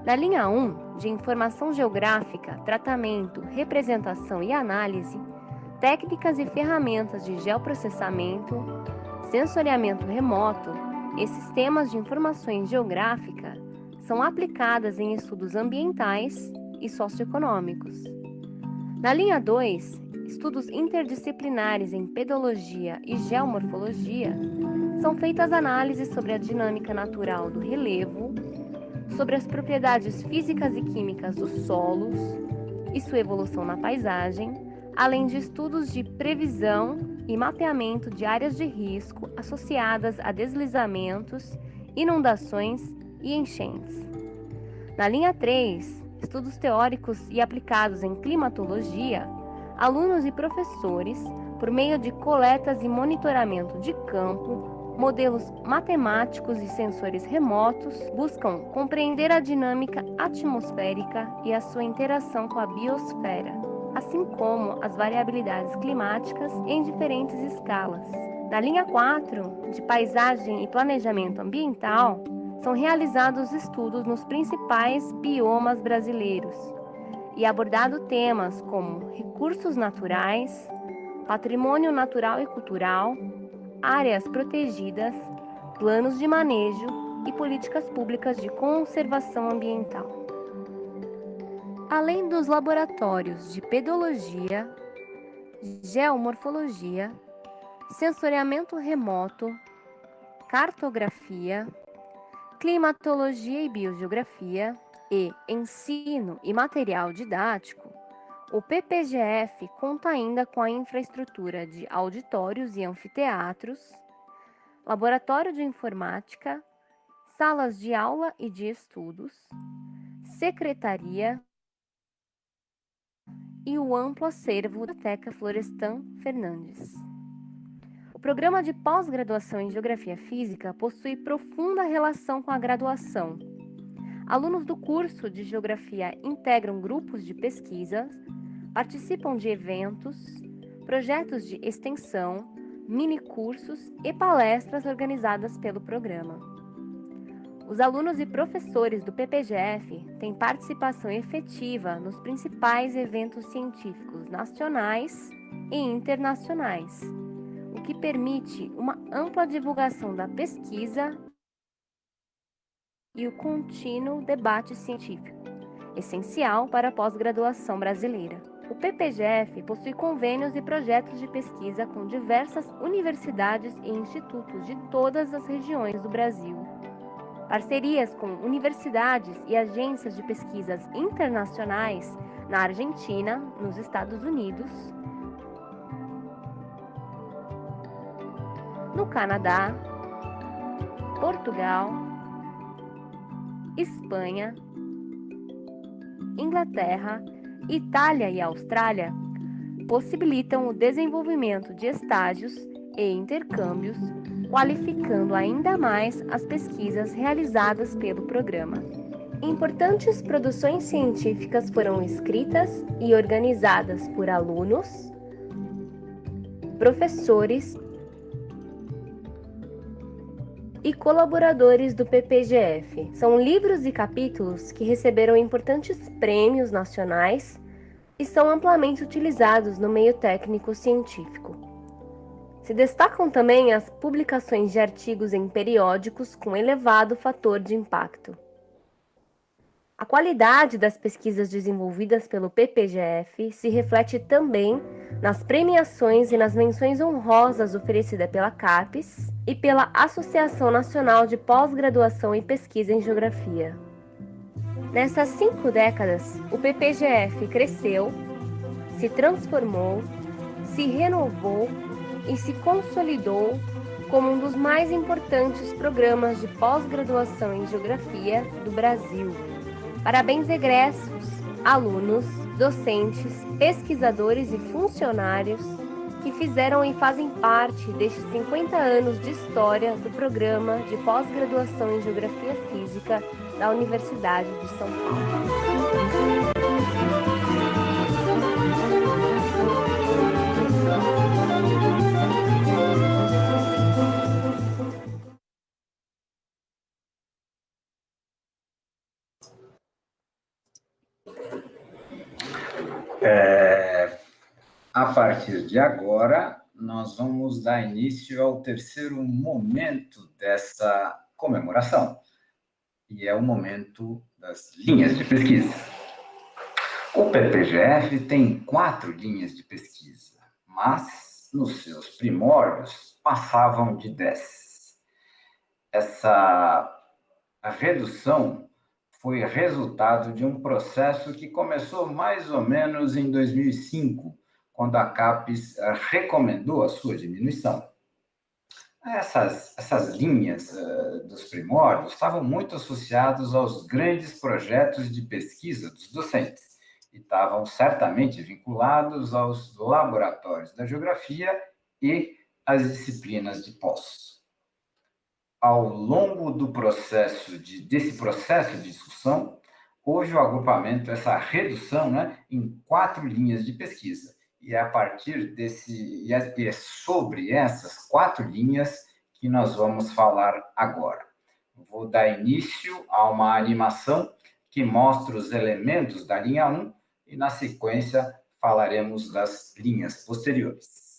Na linha 1, de Informação Geográfica, Tratamento, Representação e Análise, técnicas e ferramentas de geoprocessamento, sensoriamento remoto e sistemas de informações geográficas são aplicadas em estudos ambientais e socioeconômicos. Na linha 2, estudos interdisciplinares em pedologia e geomorfologia, são feitas análises sobre a dinâmica natural do relevo, sobre as propriedades físicas e químicas dos solos e sua evolução na paisagem, além de estudos de previsão e mapeamento de áreas de risco associadas a deslizamentos, inundações e enchentes. Na linha 3, estudos teóricos e aplicados em climatologia, alunos e professores, por meio de coletas e monitoramento de campo, modelos matemáticos e sensores remotos, buscam compreender a dinâmica atmosférica e a sua interação com a biosfera, assim como as variabilidades climáticas em diferentes escalas. Na linha 4, de paisagem e planejamento ambiental, são realizados estudos nos principais biomas brasileiros e abordado temas como recursos naturais, patrimônio natural e cultural, áreas protegidas, planos de manejo e políticas públicas de conservação ambiental. Além dos laboratórios de pedologia, geomorfologia, sensoriamento remoto, cartografia, climatologia e biogeografia e ensino e material didático, o PPGF conta ainda com a infraestrutura de auditórios e anfiteatros, laboratório de informática, salas de aula e de estudos, secretaria e o amplo acervo da Biblioteca Florestan Fernandes. O programa de pós-graduação em Geografia Física possui profunda relação com a graduação. Alunos do curso de Geografia integram grupos de pesquisa, participam de eventos, projetos de extensão, minicursos e palestras organizadas pelo programa. Os alunos e professores do PPGF têm participação efetiva nos principais eventos científicos nacionais e internacionais, o que permite uma ampla divulgação da pesquisa e o contínuo debate científico, essencial para a pós-graduação brasileira. O PPGF possui convênios e projetos de pesquisa com diversas universidades e institutos de todas as regiões do Brasil. Parcerias com universidades e agências de pesquisas internacionais na Argentina, nos Estados Unidos, no Canadá, Portugal, Espanha, Inglaterra, Itália e Austrália possibilitam o desenvolvimento de estágios e intercâmbios, qualificando ainda mais as pesquisas realizadas pelo programa. Importantes produções científicas foram escritas e organizadas por alunos, professores e colaboradores do PPGF. São livros e capítulos que receberam importantes prêmios nacionais e são amplamente utilizados no meio técnico científico. Se destacam também as publicações de artigos em periódicos com elevado fator de impacto. A qualidade das pesquisas desenvolvidas pelo PPGF se reflete também nas premiações e nas menções honrosas oferecidas pela CAPES e pela Associação Nacional de Pós-Graduação e Pesquisa em Geografia. Nessas 5 décadas, o PPGF cresceu, se transformou, se renovou e se consolidou como um dos mais importantes programas de pós-graduação em Geografia do Brasil. Parabéns egressos, alunos, docentes, pesquisadores e funcionários que fizeram e fazem parte destes 50 anos de história do programa de pós-graduação em Geografia Física da Universidade de São Paulo. A partir de agora, nós vamos dar início ao terceiro momento dessa comemoração, e é o momento das linhas de pesquisa. O PPGF tem 4 linhas de pesquisa, mas nos seus primórdios passavam de 10. Essa redução foi resultado de um processo que começou mais ou menos em 2005, quando a CAPES recomendou a sua diminuição. Essas linhas dos primórdios estavam muito associadas aos grandes projetos de pesquisa dos docentes e estavam certamente vinculados aos laboratórios da geografia e às disciplinas de pós. Ao longo desse processo de discussão, houve o agrupamento, essa redução, em 4 linhas de pesquisa. E é a partir e é sobre essas 4 linhas que nós vamos falar agora. Vou dar início a uma animação que mostra os elementos da linha 1 e, na sequência, falaremos das linhas posteriores.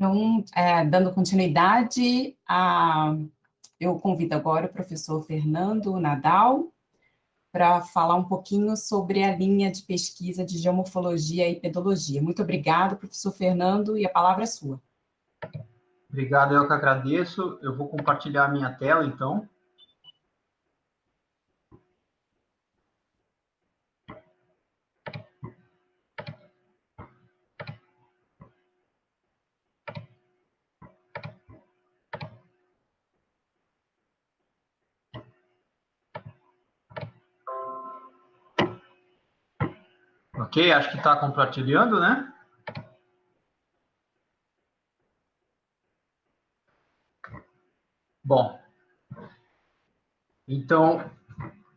Então, dando continuidade, eu convido agora o professor Fernando Nadal para falar um pouquinho sobre a linha de pesquisa de geomorfologia e pedologia. Muito obrigado, professor Fernando, e a palavra é sua. Obrigado, eu que agradeço. Eu vou compartilhar a minha tela, então. Ok, acho que está compartilhando, né? Bom, então,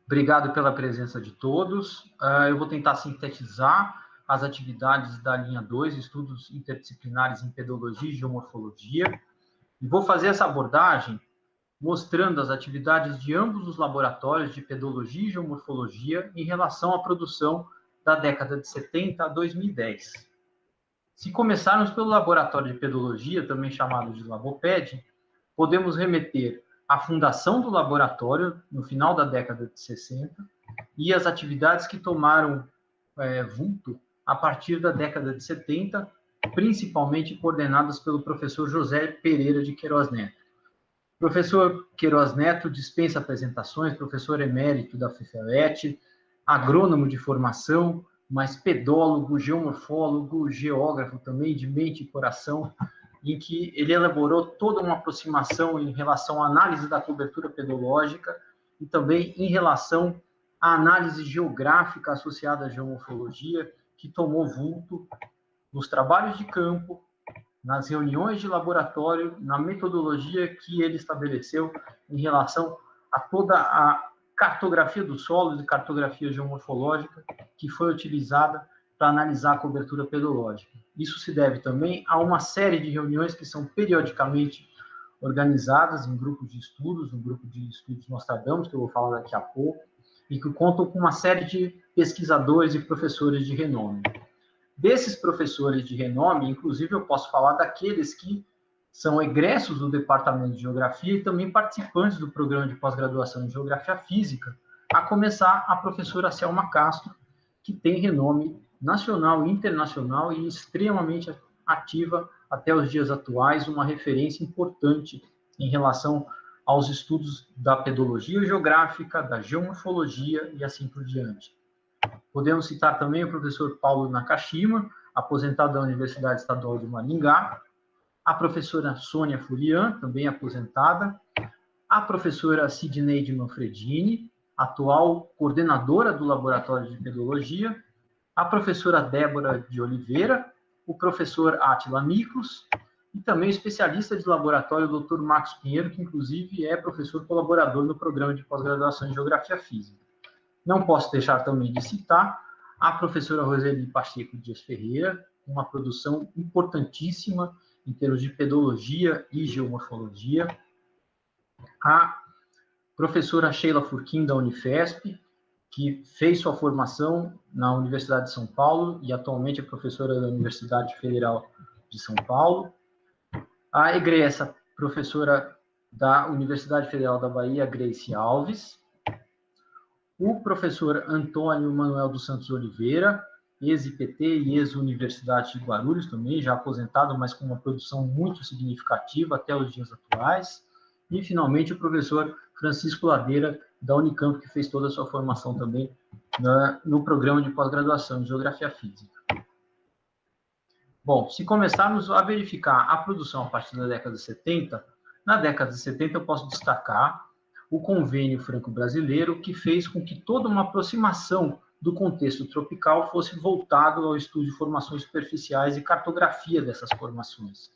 obrigado pela presença de todos. Eu vou tentar sintetizar as atividades da linha 2, Estudos Interdisciplinares em Pedologia e Geomorfologia, e vou fazer essa abordagem mostrando as atividades de ambos os laboratórios de Pedologia e Geomorfologia em relação à produção da década de 70 a 2010. Se começarmos pelo Laboratório de Pedologia, também chamado de Laboped, podemos remeter à fundação do laboratório no final da década de 60 e as atividades que tomaram vulto a partir da década de 70, principalmente coordenadas pelo professor José Pereira de Queiroz Neto. O professor Queiroz Neto dispensa apresentações, professor emérito da FIFELET, agrônomo de formação, mas pedólogo, geomorfólogo, geógrafo também de mente e coração, em que ele elaborou toda uma aproximação em relação à análise da cobertura pedológica e também em relação à análise geográfica associada à geomorfologia, que tomou vulto nos trabalhos de campo, nas reuniões de laboratório, na metodologia que ele estabeleceu em relação a toda a cartografia do solo e cartografia geomorfológica que foi utilizada para analisar a cobertura pedológica. Isso se deve também a uma série de reuniões que são periodicamente organizadas em grupos de estudos, no grupo de estudos Nostradamus, que eu vou falar daqui a pouco, e que contam com uma série de pesquisadores e professores de renome. Desses professores de renome, inclusive, eu posso falar daqueles que são egressos do Departamento de Geografia e também participantes do programa de pós-graduação em Geografia Física, a começar a professora Selma Castro, que tem renome nacional e internacional e extremamente ativa até os dias atuais, uma referência importante em relação aos estudos da pedologia geográfica, da geomorfologia e assim por diante. Podemos citar também o professor Paulo Nakashima, aposentado da Universidade Estadual de Maringá, a professora Sônia Furian, também aposentada, a professora Sidneide Manfredini, atual coordenadora do Laboratório de Pedologia, a professora Débora de Oliveira, o professor Átila Miklos, e também especialista de laboratório, o Dr. Marcos Pinheiro, que inclusive é professor colaborador no programa de pós-graduação em Geografia Física. Não posso deixar também de citar a professora Roseli Pacheco Dias Ferreira, uma produção importantíssima em termos de pedologia e geomorfologia, a professora Sheila Furquim, da Unifesp, que fez sua formação na Universidade de São Paulo e atualmente é professora da Universidade Federal de São Paulo, a egressa professora da Universidade Federal da Bahia, Grace Alves, o professor Antônio Manuel dos Santos Oliveira, ex-IPT e ex-Universidade de Guarulhos também, já aposentado, mas com uma produção muito significativa até os dias atuais, e, finalmente, o professor Francisco Ladeira, da Unicamp, que fez toda a sua formação também no programa de pós-graduação em Geografia Física. Bom, se começarmos a verificar a produção a partir da década de 70, na década de 70 eu posso destacar o Convênio Franco-Brasileiro, que fez com que toda uma aproximação do contexto tropical fosse voltado ao estudo de formações superficiais e cartografia dessas formações.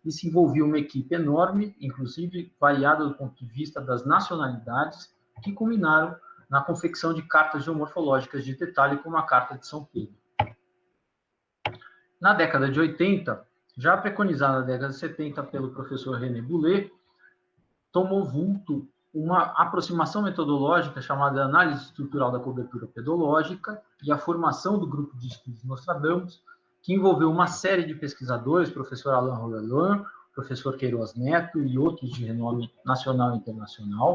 Isso envolvia uma equipe enorme, inclusive variada do ponto de vista das nacionalidades, que culminaram na confecção de cartas geomorfológicas de detalhe, como a Carta de São Pedro. Na década de 80, já preconizada na década de 70 pelo professor René Boulet, tomou vulto uma aproximação metodológica chamada Análise Estrutural da Cobertura Pedológica e a formação do grupo de estudos Nostradamus, que envolveu uma série de pesquisadores, professor Alain Rolland, professor Queiroz Neto e outros de renome nacional e internacional,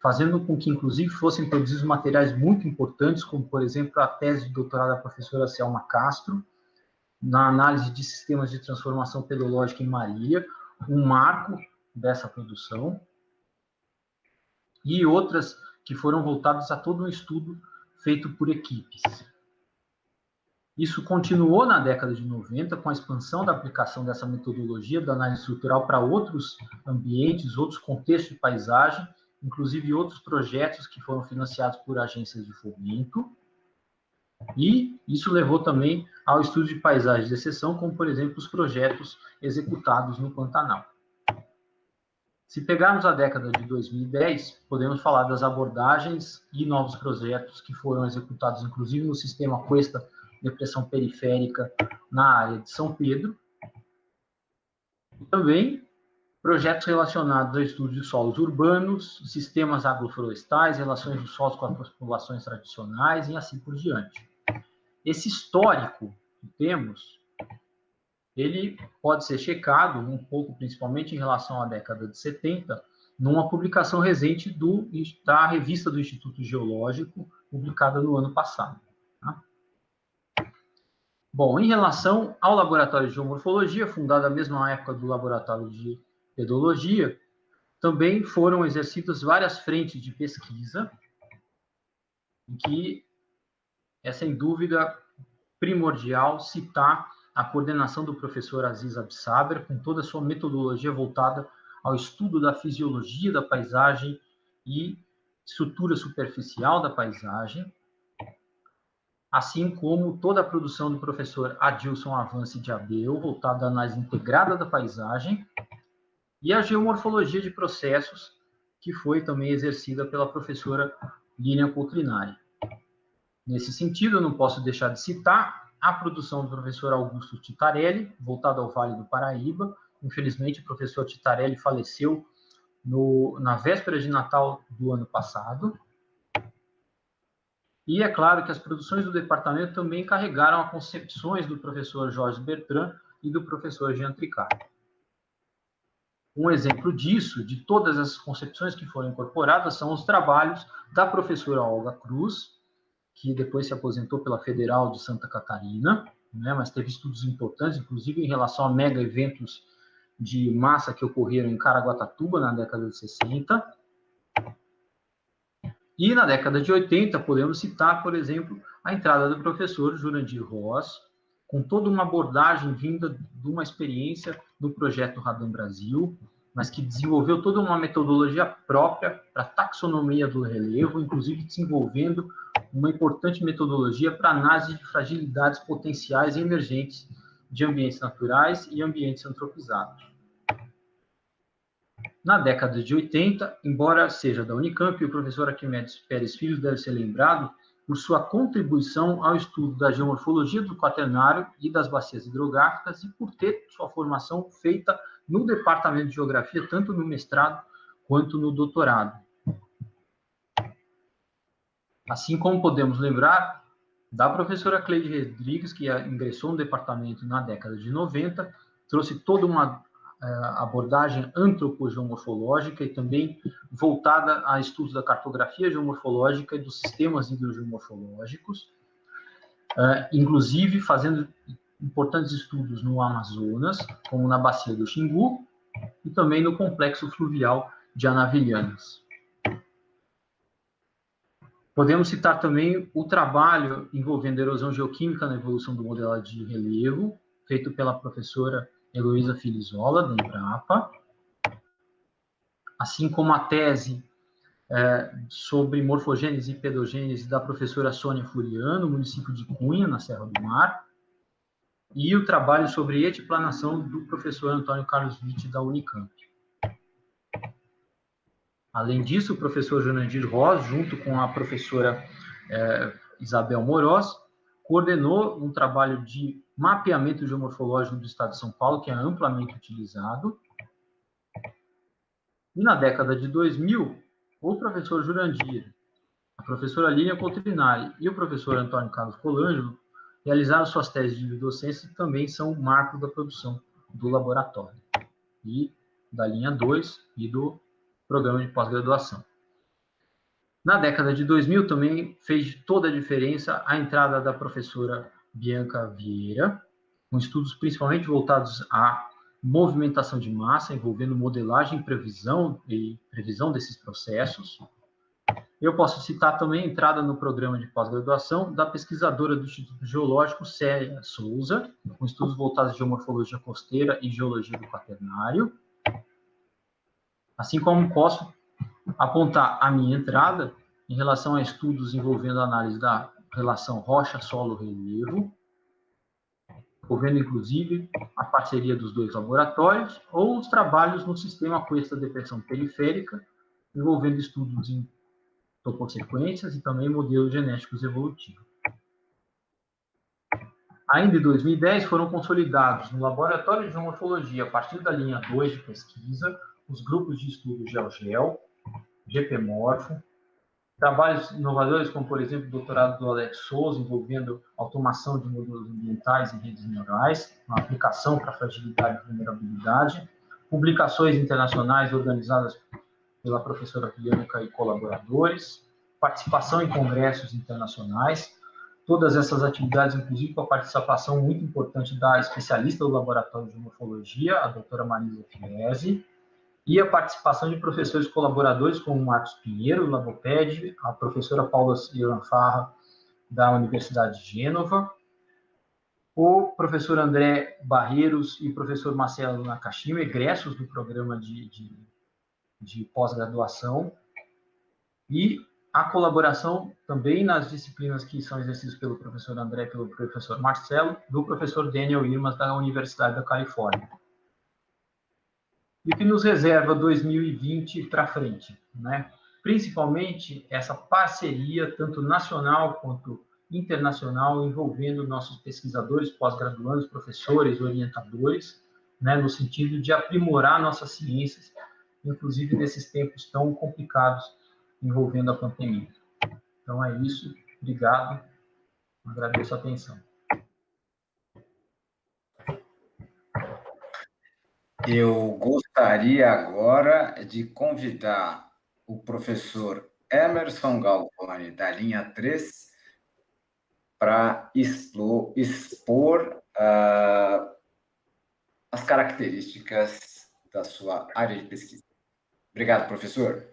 fazendo com que, inclusive, fossem produzidos materiais muito importantes, como, por exemplo, a tese de doutorado da professora Selma Castro, na análise de sistemas de transformação pedológica em Marília, um marco dessa produção, e outras que foram voltadas a todo um estudo feito por equipes. Isso continuou na década de 90, com a expansão da aplicação dessa metodologia da análise estrutural para outros ambientes, outros contextos de paisagem, inclusive outros projetos que foram financiados por agências de fomento. E isso levou também ao estudo de paisagens de exceção, como, por exemplo, os projetos executados no Pantanal. Se pegarmos a década de 2010, podemos falar das abordagens e novos projetos que foram executados, inclusive no sistema Cuesta Depressão Periférica na área de São Pedro. E também projetos relacionados ao estudo de solos urbanos, sistemas agroflorestais, relações dos solos com as populações tradicionais e assim por diante. Esse histórico que temos, ele pode ser checado um pouco, principalmente em relação à década de 70, numa publicação recente da revista do Instituto Geológico, publicada no ano passado. Tá? Bom, em relação ao Laboratório de Geomorfologia, fundado na mesma época do Laboratório de Pedologia, também foram exercidas várias frentes de pesquisa, em que é, sem dúvida, primordial citar a coordenação do professor Aziz Absaber, com toda a sua metodologia voltada ao estudo da fisiologia da paisagem e estrutura superficial da paisagem, assim como toda a produção do professor Adilson Avance de Abel, voltada à análise integrada da paisagem, e a geomorfologia de processos, que foi também exercida pela professora Lilian Coutrinari. Nesse sentido, eu não posso deixar de citar a produção do professor Augusto Titarelli, voltada ao Vale do Paraíba. Infelizmente, o professor Titarelli faleceu na véspera de Natal do ano passado. E é claro que as produções do departamento também carregaram as concepções do professor Jorge Bertrand e do professor Jean Tricard. Um exemplo disso, de todas as concepções que foram incorporadas, são os trabalhos da professora Olga Cruz, que depois se aposentou pela Federal de Santa Catarina, né, mas teve estudos importantes, inclusive em relação a mega eventos de massa que ocorreram em Caraguatatuba na década de 60. E na década de 80, podemos citar, por exemplo, a entrada do professor Jurandir Ross, com toda uma abordagem vinda de uma experiência do projeto Radam Brasil, mas que desenvolveu toda uma metodologia própria para a taxonomia do relevo, inclusive desenvolvendo uma importante metodologia para análise de fragilidades potenciais e emergentes de ambientes naturais e ambientes antropizados. Na década de 80, embora seja da Unicamp, o professor Arquimedes Pérez Filho deve ser lembrado por sua contribuição ao estudo da geomorfologia do quaternário e das bacias hidrográficas e por ter sua formação feita no departamento de geografia, tanto no mestrado quanto no doutorado. Assim como podemos lembrar da professora Cleide Rodrigues, que ingressou no departamento na década de 90, trouxe toda uma abordagem antropogeomorfológica e também voltada a estudos da cartografia geomorfológica e dos sistemas hidrogeomorfológicos, inclusive fazendo importantes estudos no Amazonas, como na bacia do Xingu, e também no complexo fluvial de Anavilhanas. Podemos citar também o trabalho envolvendo erosão geoquímica na evolução do modelado de relevo, feito pela professora Heloísa Filizola, da Embrapa, assim como a tese sobre morfogênese e pedogênese da professora Sônia Floriano, no município de Cunha, na Serra do Mar, e o trabalho sobre etiplanação do professor Antônio Carlos Witt, da Unicamp. Além disso, o professor Jurandir Ross, junto com a professora Isabel Moroz, coordenou um trabalho de mapeamento geomorfológico do estado de São Paulo, que é amplamente utilizado. E na década de 2000, o professor Jurandir, a professora Lilian Coutrinari e o professor Antônio Carlos Colangelo realizaram suas teses de docência e também são marco da produção do laboratório e da linha 2 e do programa de pós-graduação. Na década de 2000 também fez toda a diferença a entrada da professora Bianca Vieira, com estudos principalmente voltados à movimentação de massa, envolvendo modelagem e previsão desses processos. Eu posso citar também a entrada no programa de pós-graduação da pesquisadora do Instituto Geológico, Célia Souza, com estudos voltados à geomorfologia costeira e geologia do quaternário. Assim como posso apontar a minha entrada em relação a estudos envolvendo a análise da relação rocha-solo-relevo, envolvendo inclusive a parceria dos dois laboratórios, ou os trabalhos no sistema Cuesta Depressão Periférica, envolvendo estudos em topossequências e também modelos genéticos evolutivos. Ainda em 2010, foram consolidados no Laboratório de Geomorfologia, a partir da linha 2 de pesquisa, os grupos de estudo GeoGel, GPMorfo, trabalhos inovadores como, por exemplo, o doutorado do Alex Souza, envolvendo automação de modelos ambientais e redes neurais, uma aplicação para fragilidade e vulnerabilidade, publicações internacionais organizadas pela professora Bianca e colaboradores, participação em congressos internacionais, todas essas atividades, inclusive com a participação muito importante da especialista do Laboratório de Geomorfologia, a doutora Marisa Fiese, e a participação de professores colaboradores como o Marcos Pinheiro, do Laboped, a professora Paula Farra, da Universidade de Gênova, o professor André Barreiros e o professor Marcelo Nakashima, egressos do programa de pós-graduação, e a colaboração também nas disciplinas que são exercidas pelo professor André e pelo professor Marcelo, do professor Daniel Irmas, da Universidade da Califórnia. E o que nos reserva 2020 para frente, né? Principalmente essa parceria, tanto nacional quanto internacional, envolvendo nossos pesquisadores, pós-graduandos, professores, orientadores, né, no sentido de aprimorar nossas ciências, inclusive nesses tempos tão complicados envolvendo a pandemia. Então é isso, obrigado, agradeço a atenção. Eu gostaria agora de convidar o professor Emerson Galvani, da linha 3, para expor as características da sua área de pesquisa. Obrigado, professor.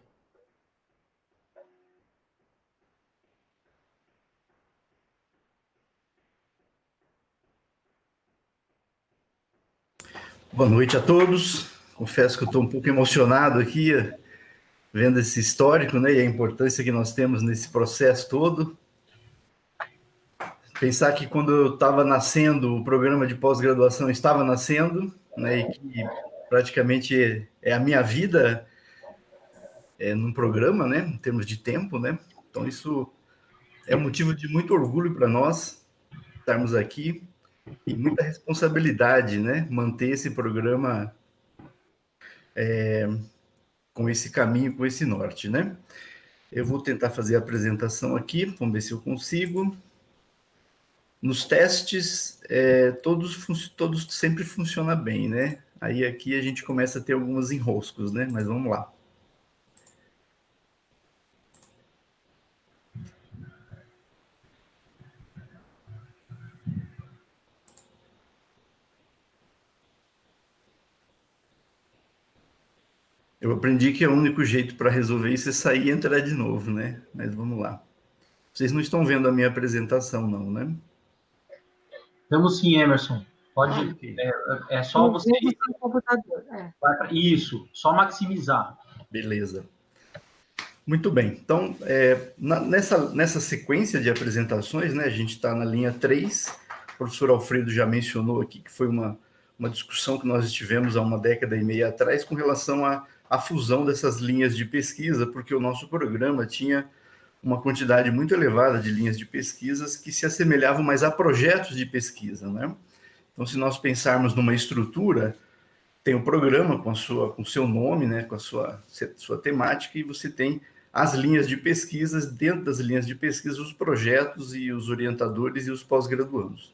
Boa noite a todos. Confesso que eu estou um pouco emocionado aqui, vendo esse histórico, né, e a importância que nós temos nesse processo todo. Pensar que quando eu estava nascendo, o programa de pós-graduação estava nascendo, né, e que praticamente é a minha vida num programa, né, em termos de tempo, né. Então, isso é um motivo de muito orgulho para nós estarmos aqui. E muita responsabilidade, né? Manter esse programa com esse caminho, com esse norte, né? Eu vou tentar fazer a apresentação aqui, vamos ver se eu consigo. Nos testes, todos sempre funciona bem, né? Aí aqui a gente começa a ter alguns enroscos, né? Mas vamos lá. Eu aprendi que o único jeito para resolver isso é sair e entrar de novo, né? Mas vamos lá. Vocês não estão vendo a minha apresentação, não, né? Estamos sim, Emerson. Pode. Okay. É só você. Computador. Isso, só maximizar. Beleza. Muito bem. Então, nessa sequência de apresentações, né? A gente está na linha 3. O professor Alfredo já mencionou aqui que foi uma discussão que nós tivemos há uma década e meia atrás com relação à fusão dessas linhas de pesquisa, porque o nosso programa tinha uma quantidade muito elevada de linhas de pesquisas que se assemelhavam mais a projetos de pesquisa, né? Então, se nós pensarmos numa estrutura, tem o programa com o seu nome, né, com a sua temática, e você tem as linhas de pesquisas, dentro das linhas de pesquisa, os projetos e os orientadores e os pós-graduandos.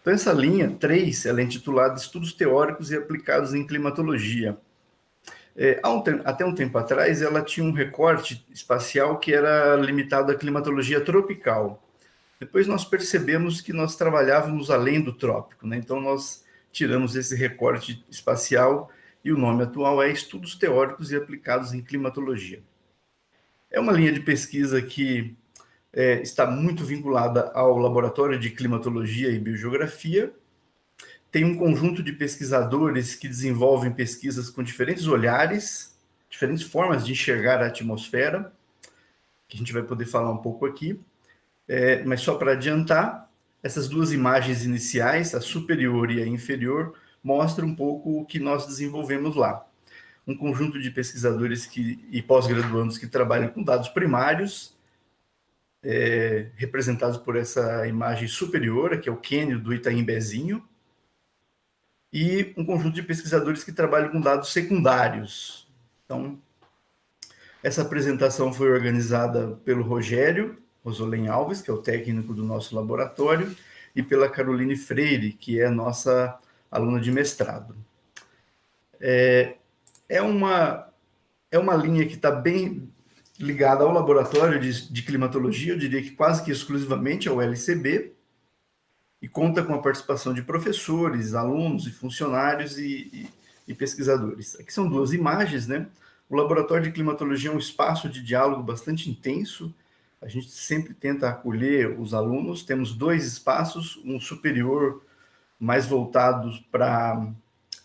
Então, essa linha 3, ela é intitulada Estudos Teóricos e Aplicados em Climatologia. Até um tempo atrás, ela tinha um recorte espacial que era limitado à climatologia tropical. Depois nós percebemos que nós trabalhávamos além do trópico, né? Então nós tiramos esse recorte espacial e o nome atual é Estudos Teóricos e Aplicados em Climatologia. É uma linha de pesquisa que está muito vinculada ao Laboratório de Climatologia e Biogeografia. Tem um conjunto de pesquisadores que desenvolvem pesquisas com diferentes olhares, diferentes formas de enxergar a atmosfera, que a gente vai poder falar um pouco aqui. Mas só para adiantar, essas duas imagens iniciais, a superior e a inferior, mostram um pouco o que nós desenvolvemos lá. Um conjunto de pesquisadores e pós-graduandos que trabalham com dados primários, representados por essa imagem superior, que é o cânion do Itaimbezinho, e um conjunto de pesquisadores que trabalham com dados secundários. Então, essa apresentação foi organizada pelo Rogério Rosolém Alves, que é o técnico do nosso laboratório, e pela Caroline Freire, que é nossa aluna de mestrado. É uma linha que está bem ligada ao laboratório de climatologia, eu diria que quase que exclusivamente ao LCB, e conta com a participação de professores, alunos e funcionários e pesquisadores. Aqui são duas imagens, né? O laboratório de climatologia é um espaço de diálogo bastante intenso. A gente sempre tenta acolher os alunos. Temos dois espaços, um superior mais voltado para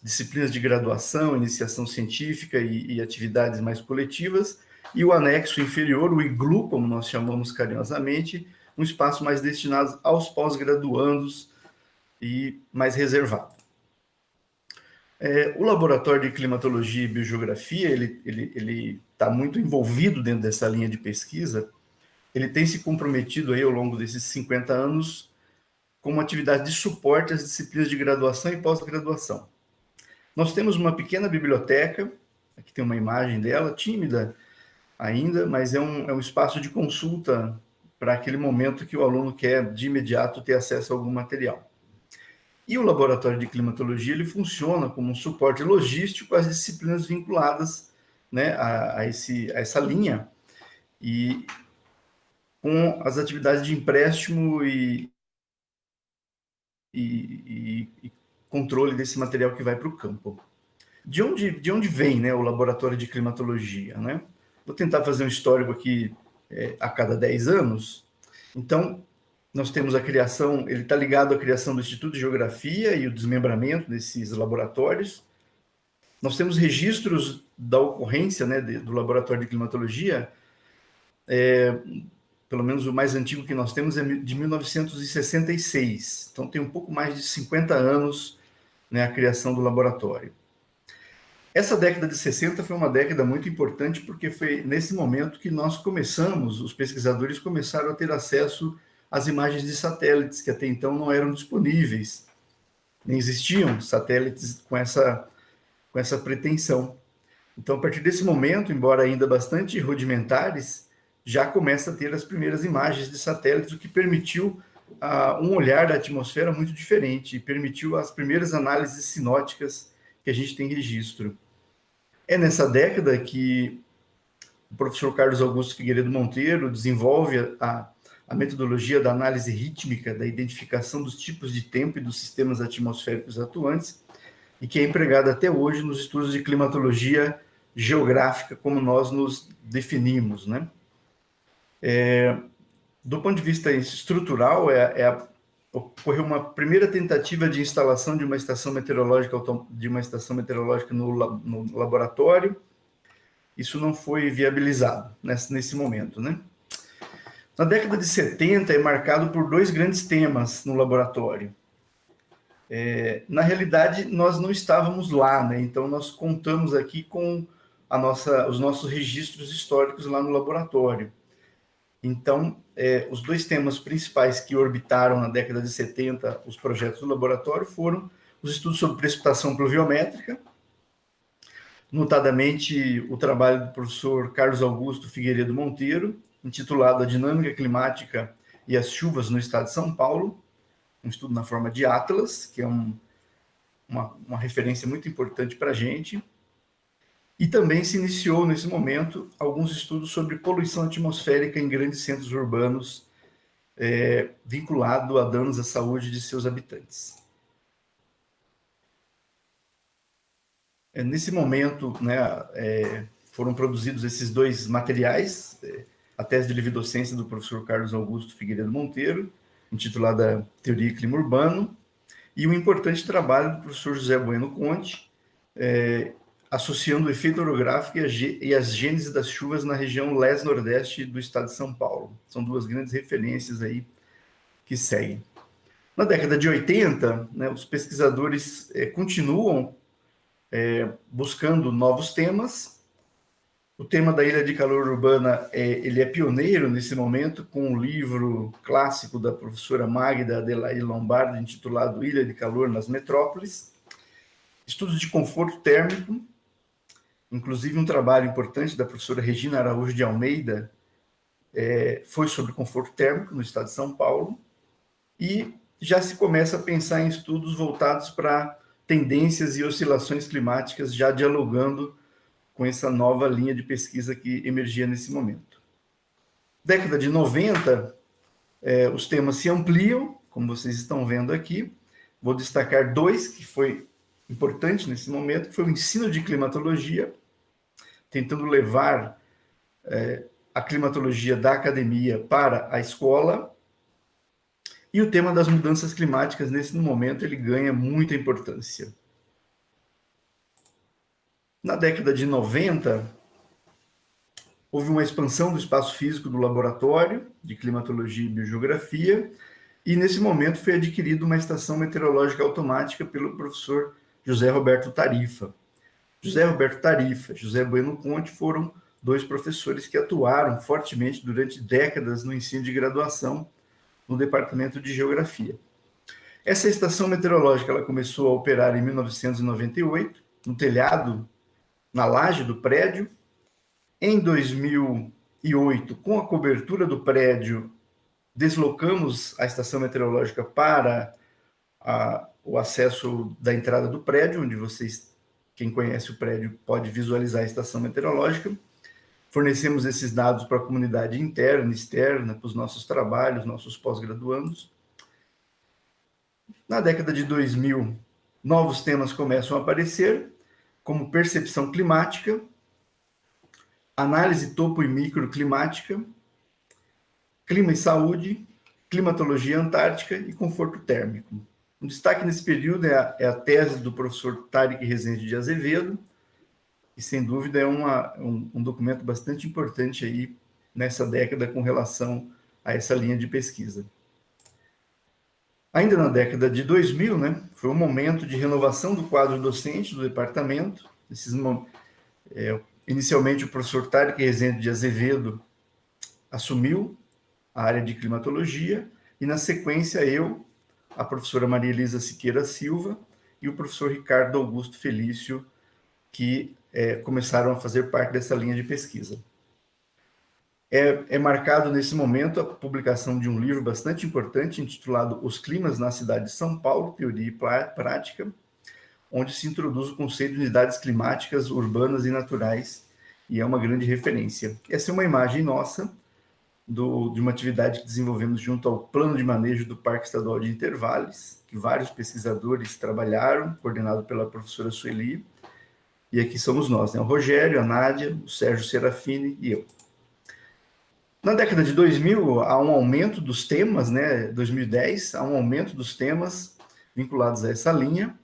disciplinas de graduação, iniciação científica e atividades mais coletivas, e o anexo inferior, o iglu, como nós chamamos carinhosamente, um espaço mais destinado aos pós-graduandos e mais reservado. O Laboratório de Climatologia e Biogeografia, ele está muito envolvido dentro dessa linha de pesquisa. Ele tem se comprometido aí, ao longo desses 50 anos com uma atividade de suporte às disciplinas de graduação e pós-graduação. Nós temos uma pequena biblioteca, aqui tem uma imagem dela, tímida ainda, mas é um espaço de consulta para aquele momento que o aluno quer, de imediato, ter acesso a algum material. E o Laboratório de Climatologia, ele funciona como um suporte logístico às disciplinas vinculadas, né, a essa linha, e com as atividades de empréstimo e controle desse material que vai para o campo. De onde vem, né, o Laboratório de Climatologia, né? Vou tentar fazer um histórico aqui a cada 10 anos. Então, nós temos a criação, ele está ligado à criação do Instituto de Geografia e o desmembramento desses laboratórios. Nós temos registros da ocorrência, né, do Laboratório de Climatologia, pelo menos o mais antigo que nós temos é de 1966. Então, tem um pouco mais de 50 anos, né, a criação do laboratório. Essa década de 60 foi uma década muito importante, porque foi nesse momento que os pesquisadores começaram a ter acesso às imagens de satélites, que até então não eram disponíveis. Nem existiam satélites com essa pretensão. Então, a partir desse momento, embora ainda bastante rudimentares, já começa a ter as primeiras imagens de satélites, o que permitiu um olhar da atmosfera muito diferente, e permitiu as primeiras análises sinóticas que a gente tem registro. É nessa década que o professor Carlos Augusto Figueiredo Monteiro desenvolve a metodologia da análise rítmica, da identificação dos tipos de tempo e dos sistemas atmosféricos atuantes, e que é empregada até hoje nos estudos de climatologia geográfica, como nós nos definimos, né? Do ponto de vista estrutural, ocorreu uma primeira tentativa de instalação de uma estação meteorológica no laboratório. Isso não foi viabilizado nesse momento, né? Na década de 70 é marcado por dois grandes temas no laboratório. Na realidade, nós não estávamos lá, né? Então nós contamos aqui com os nossos registros históricos lá no laboratório. Então, os dois temas principais que orbitaram na década de 70 os projetos do laboratório foram os estudos sobre precipitação pluviométrica, notadamente o trabalho do professor Carlos Augusto Figueiredo Monteiro, intitulado A Dinâmica Climática e as Chuvas no Estado de São Paulo, um estudo na forma de Atlas, que é uma referência muito importante para a gente. E também se iniciou, nesse momento, alguns estudos sobre poluição atmosférica em grandes centros urbanos, vinculado a danos à saúde de seus habitantes. Nesse momento, né, foram produzidos esses dois materiais, a tese de livre-docência do professor Carlos Augusto Figueiredo Monteiro, intitulada Teoria e Clima Urbano, e um importante trabalho do professor José Bueno Conte, associando o efeito orográfico e as gêneses das chuvas na região leste-nordeste do estado de São Paulo. São duas grandes referências aí que seguem. Na década de 80, né, os pesquisadores continuam buscando novos temas. O tema da ilha de calor urbana ele é pioneiro nesse momento, com um livro clássico da professora Magda Adelaide Lombardi, intitulado Ilha de Calor nas Metrópoles. Estudos de conforto térmico, inclusive um trabalho importante da professora Regina Araújo de Almeida, foi sobre conforto térmico no estado de São Paulo, e já se começa a pensar em estudos voltados para tendências e oscilações climáticas, já dialogando com essa nova linha de pesquisa que emergia nesse momento. Década de 90, os temas se ampliam, como vocês estão vendo aqui. Vou destacar dois que foi importante nesse momento, que foi o ensino de climatologia, tentando levar a climatologia da academia para a escola, e o tema das mudanças climáticas, nesse momento, ele ganha muita importância. Na década de 90, houve uma expansão do espaço físico do laboratório de climatologia e biogeografia, e nesse momento foi adquirida uma estação meteorológica automática pelo professor José Roberto Tarifa. José Roberto Tarifa, José Bueno Conte foram dois professores que atuaram fortemente durante décadas no ensino de graduação no Departamento de Geografia. Essa estação meteorológica ela começou a operar em 1998, no telhado, na laje do prédio. Em 2008, com a cobertura do prédio, deslocamos a estação meteorológica para o acesso da entrada do prédio, onde vocês, quem conhece o prédio, pode visualizar a estação meteorológica. Fornecemos esses dados para a comunidade interna e externa, para os nossos trabalhos, nossos pós-graduandos. Na década de 2000, novos temas começam a aparecer, como percepção climática, análise topo e microclimática, clima e saúde, climatologia antártica e conforto térmico. Um destaque nesse período é a tese do professor Tariq Rezende de Azevedo, e, sem dúvida, é um documento bastante importante aí nessa década com relação a essa linha de pesquisa. Ainda na década de 2000, né, foi um momento de renovação do quadro docente do departamento. Inicialmente, o professor Tariq Rezende de Azevedo assumiu a área de climatologia, e, na sequência, eu, a professora Maria Elisa Siqueira Silva e o professor Ricardo Augusto Felício, que começaram a fazer parte dessa linha de pesquisa. É marcado nesse momento a publicação de um livro bastante importante, intitulado Os Climas na Cidade de São Paulo, Teoria e Prática, onde se introduz o conceito de unidades climáticas urbanas e naturais, e é uma grande referência. Essa é uma imagem nossa de uma atividade que desenvolvemos junto ao Plano de Manejo do Parque Estadual de Intervales, que vários pesquisadores trabalharam, coordenado pela professora Sueli. E aqui somos nós, né? O Rogério, a Nádia, o Sérgio Serafini e eu. Na década de 2000, há um aumento dos temas, né? 2010, há um aumento dos temas vinculados a essa linha,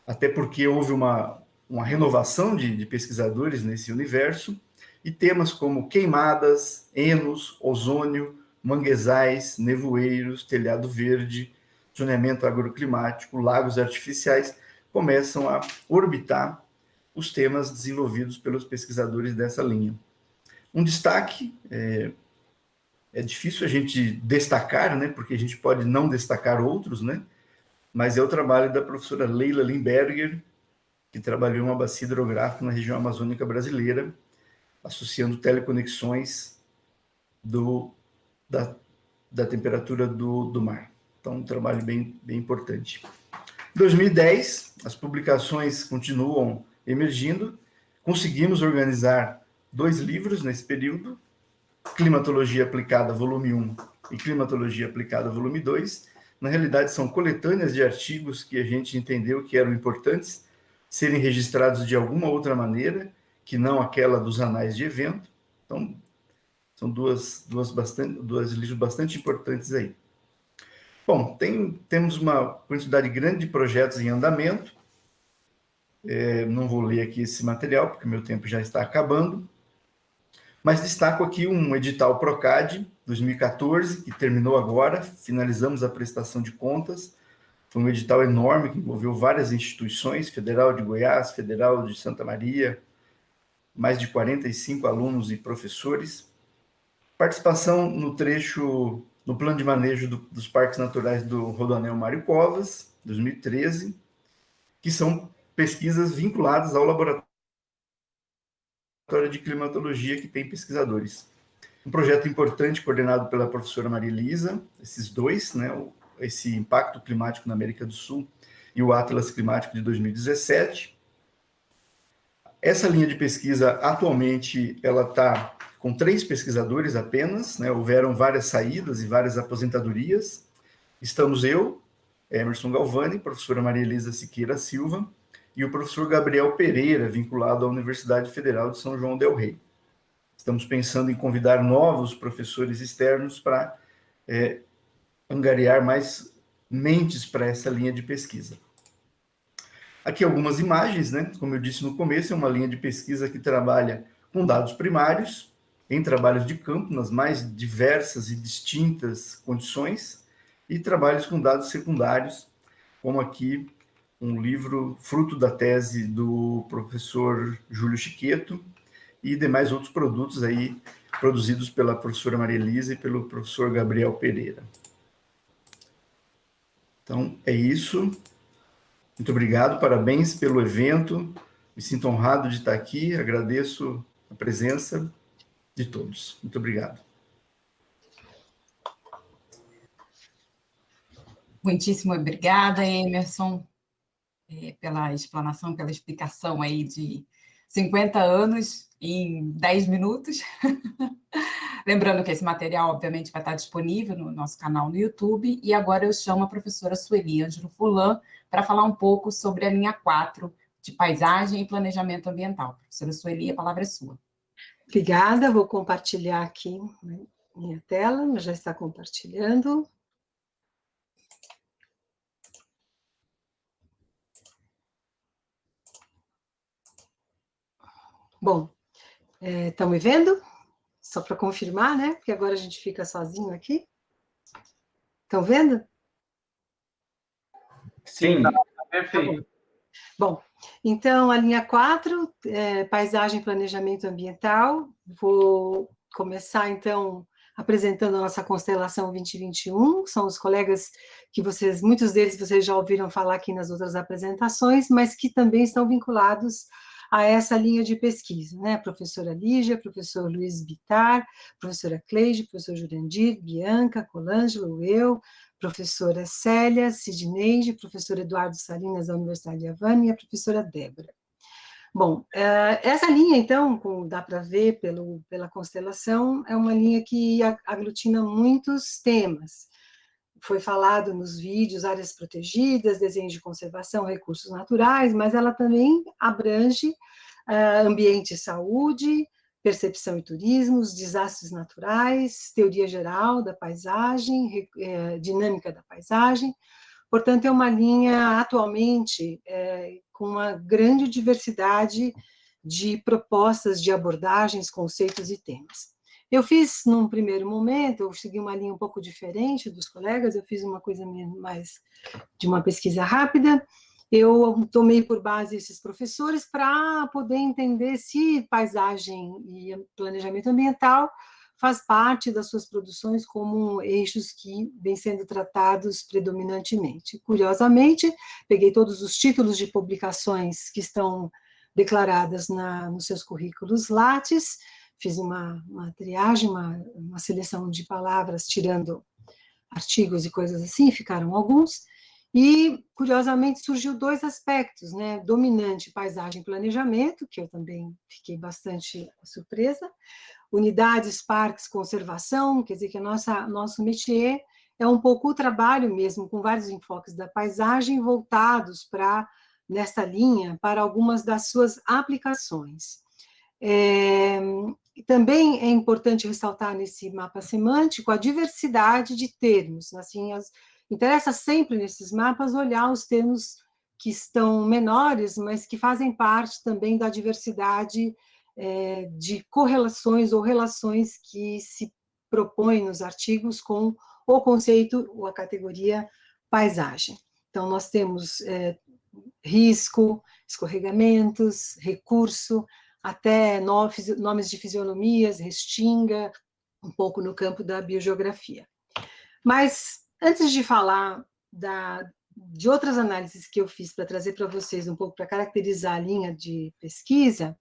até porque houve uma renovação de pesquisadores nesse universo, e temas como queimadas, enos, ozônio, manguezais, nevoeiros, telhado verde, zoneamento agroclimático, lagos artificiais, começam a orbitar os temas desenvolvidos pelos pesquisadores dessa linha. Um destaque, é difícil a gente destacar, né, porque a gente pode não destacar outros, né, mas é o trabalho da professora Leila Limberger, que trabalhou em uma bacia hidrográfica na região amazônica brasileira, associando teleconexões da temperatura do mar. Então, um trabalho bem importante. Em 2010, as publicações continuam emergindo. Conseguimos organizar 2 livros nesse período, Climatologia Aplicada, volume 1, e Climatologia Aplicada, volume 2. Na realidade, são coletâneas de artigos que a gente entendeu que eram importantes serem registrados de alguma outra maneira, que não aquela dos anais de evento. Então, são dois livros bastante importantes aí. Bom, temos uma quantidade grande de projetos em andamento. Não vou ler aqui esse material, porque meu tempo já está acabando. Mas destaco aqui um edital Procad 2014, que terminou agora, finalizamos a prestação de contas. Foi um edital enorme, que envolveu várias instituições, Federal de Goiás, Federal de Santa Maria, mais de 45 alunos e professores. Participação no trecho, no plano de manejo dos parques naturais do Rodoanel Mário Covas, 2013, que são pesquisas vinculadas ao laboratório de climatologia, que tem pesquisadores. Um projeto importante coordenado pela professora Maria Elisa, esses dois, né, esse impacto climático na América do Sul e o Atlas Climático de 2017. Essa linha de pesquisa, atualmente, ela está com 3 pesquisadores apenas, né, houveram várias saídas e várias aposentadorias. Estamos eu, Emerson Galvani, professora Maria Elisa Siqueira Silva, e o professor Gabriel Pereira, vinculado à Universidade Federal de São João del Rei. Estamos pensando em convidar novos professores externos para angariar mais mentes para essa linha de pesquisa. Aqui algumas imagens, né? Como eu disse no começo, é uma linha de pesquisa que trabalha com dados primários, em trabalhos de campo, nas mais diversas e distintas condições, e trabalhos com dados secundários, como aqui um livro fruto da tese do professor Júlio Chiqueto e demais outros produtos aí produzidos pela professora Maria Elisa e pelo professor Gabriel Pereira. Então, é isso. Muito obrigado, parabéns pelo evento. Me sinto honrado de estar aqui, agradeço a presença de todos. Muito obrigado. Muitíssimo obrigada, Emerson, pela explanação, pela explicação aí de 50 anos em 10 minutos. Lembrando que esse material, obviamente, vai estar disponível no nosso canal no YouTube. E agora eu chamo a professora Sueli Ângelo Fulan para falar um pouco sobre a linha 4 de Paisagem e Planejamento Ambiental. Professora Sueli, a palavra é sua. Obrigada, vou compartilhar aqui minha tela, já está compartilhando. Bom, estão me vendo? Só para confirmar, né? Porque agora a gente fica sozinho aqui. Estão vendo? Sim, perfeito. Bom, então, a linha 4, Paisagem e Planejamento Ambiental. Vou começar, então, apresentando a nossa constelação 2021, são os colegas que muitos deles vocês já ouviram falar aqui nas outras apresentações, mas que também estão vinculados a essa linha de pesquisa, né? Professora Lígia, professor Luiz Bittar, professora Cleide, professor Jurandir, Bianca, Colângelo, eu, professora Célia, Sidneide, professor Eduardo Salinas, da Universidade de Havana, e a professora Débora. Bom, essa linha, então, como dá para ver pela constelação, é uma linha que aglutina muitos temas. Foi falado nos vídeos, áreas protegidas, desenhos de conservação, recursos naturais, mas ela também abrange ambiente e saúde, percepção e turismo, os desastres naturais, teoria geral da paisagem, dinâmica da paisagem. Portanto, é uma linha, atualmente, com uma grande diversidade de propostas de abordagens, conceitos e temas. Eu fiz, num primeiro momento, eu segui uma linha um pouco diferente dos colegas, eu fiz uma coisa mais de uma pesquisa rápida, eu tomei por base esses professores para poder entender se paisagem e planejamento ambiental faz parte das suas produções como eixos que vêm sendo tratados predominantemente. Curiosamente, peguei todos os títulos de publicações que estão declaradas nos seus currículos Lattes, fiz uma triagem, uma seleção de palavras, tirando artigos e coisas assim, ficaram alguns, e, curiosamente, surgiu 2 aspectos, né? Dominante, paisagem e planejamento, que eu também fiquei bastante surpresa, unidades, parques, conservação, quer dizer que nosso métier é um pouco o trabalho mesmo, com vários enfoques da paisagem voltados para, nesta linha, para algumas das suas aplicações. Também é importante ressaltar nesse mapa semântico a diversidade de termos, assim, interessa sempre nesses mapas olhar os termos que estão menores, mas que fazem parte também da diversidade de correlações ou relações que se propõem nos artigos com o conceito ou a categoria paisagem. Então, nós temos risco, escorregamentos, recurso, até nomes de fisionomias, restinga, um pouco no campo da biogeografia. Mas, antes de falar de outras análises que eu fiz para trazer para vocês um pouco para caracterizar a linha de pesquisa,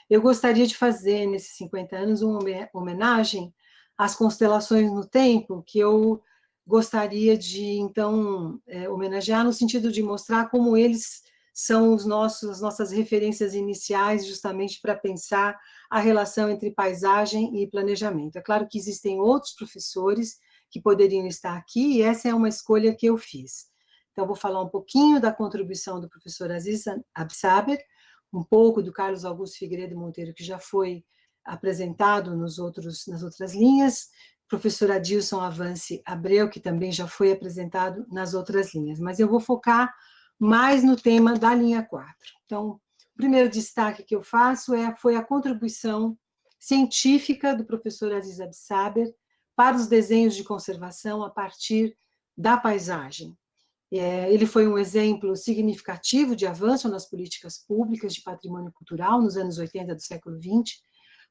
eu gostaria de fazer, nesses 50 anos, uma homenagem às constelações no tempo, que eu gostaria de, então, homenagear no sentido de mostrar como eles são as nossas referências iniciais, justamente para pensar a relação entre paisagem e planejamento. É claro que existem outros professores que poderiam estar aqui, e essa é uma escolha que eu fiz. Então, vou falar um pouquinho da contribuição do professor Aziz Absaber, um pouco do Carlos Augusto Figueiredo Monteiro, que já foi apresentado nas outras linhas, professor Adilson Avance Abreu, que também já foi apresentado nas outras linhas, mas eu vou focar mais no tema da linha 4. Então, o primeiro destaque que eu faço foi a contribuição científica do professor Aziz Absaber para os desenhos de conservação a partir da paisagem. Ele foi um exemplo significativo de avanço nas políticas públicas de patrimônio cultural nos anos 80 do século XX,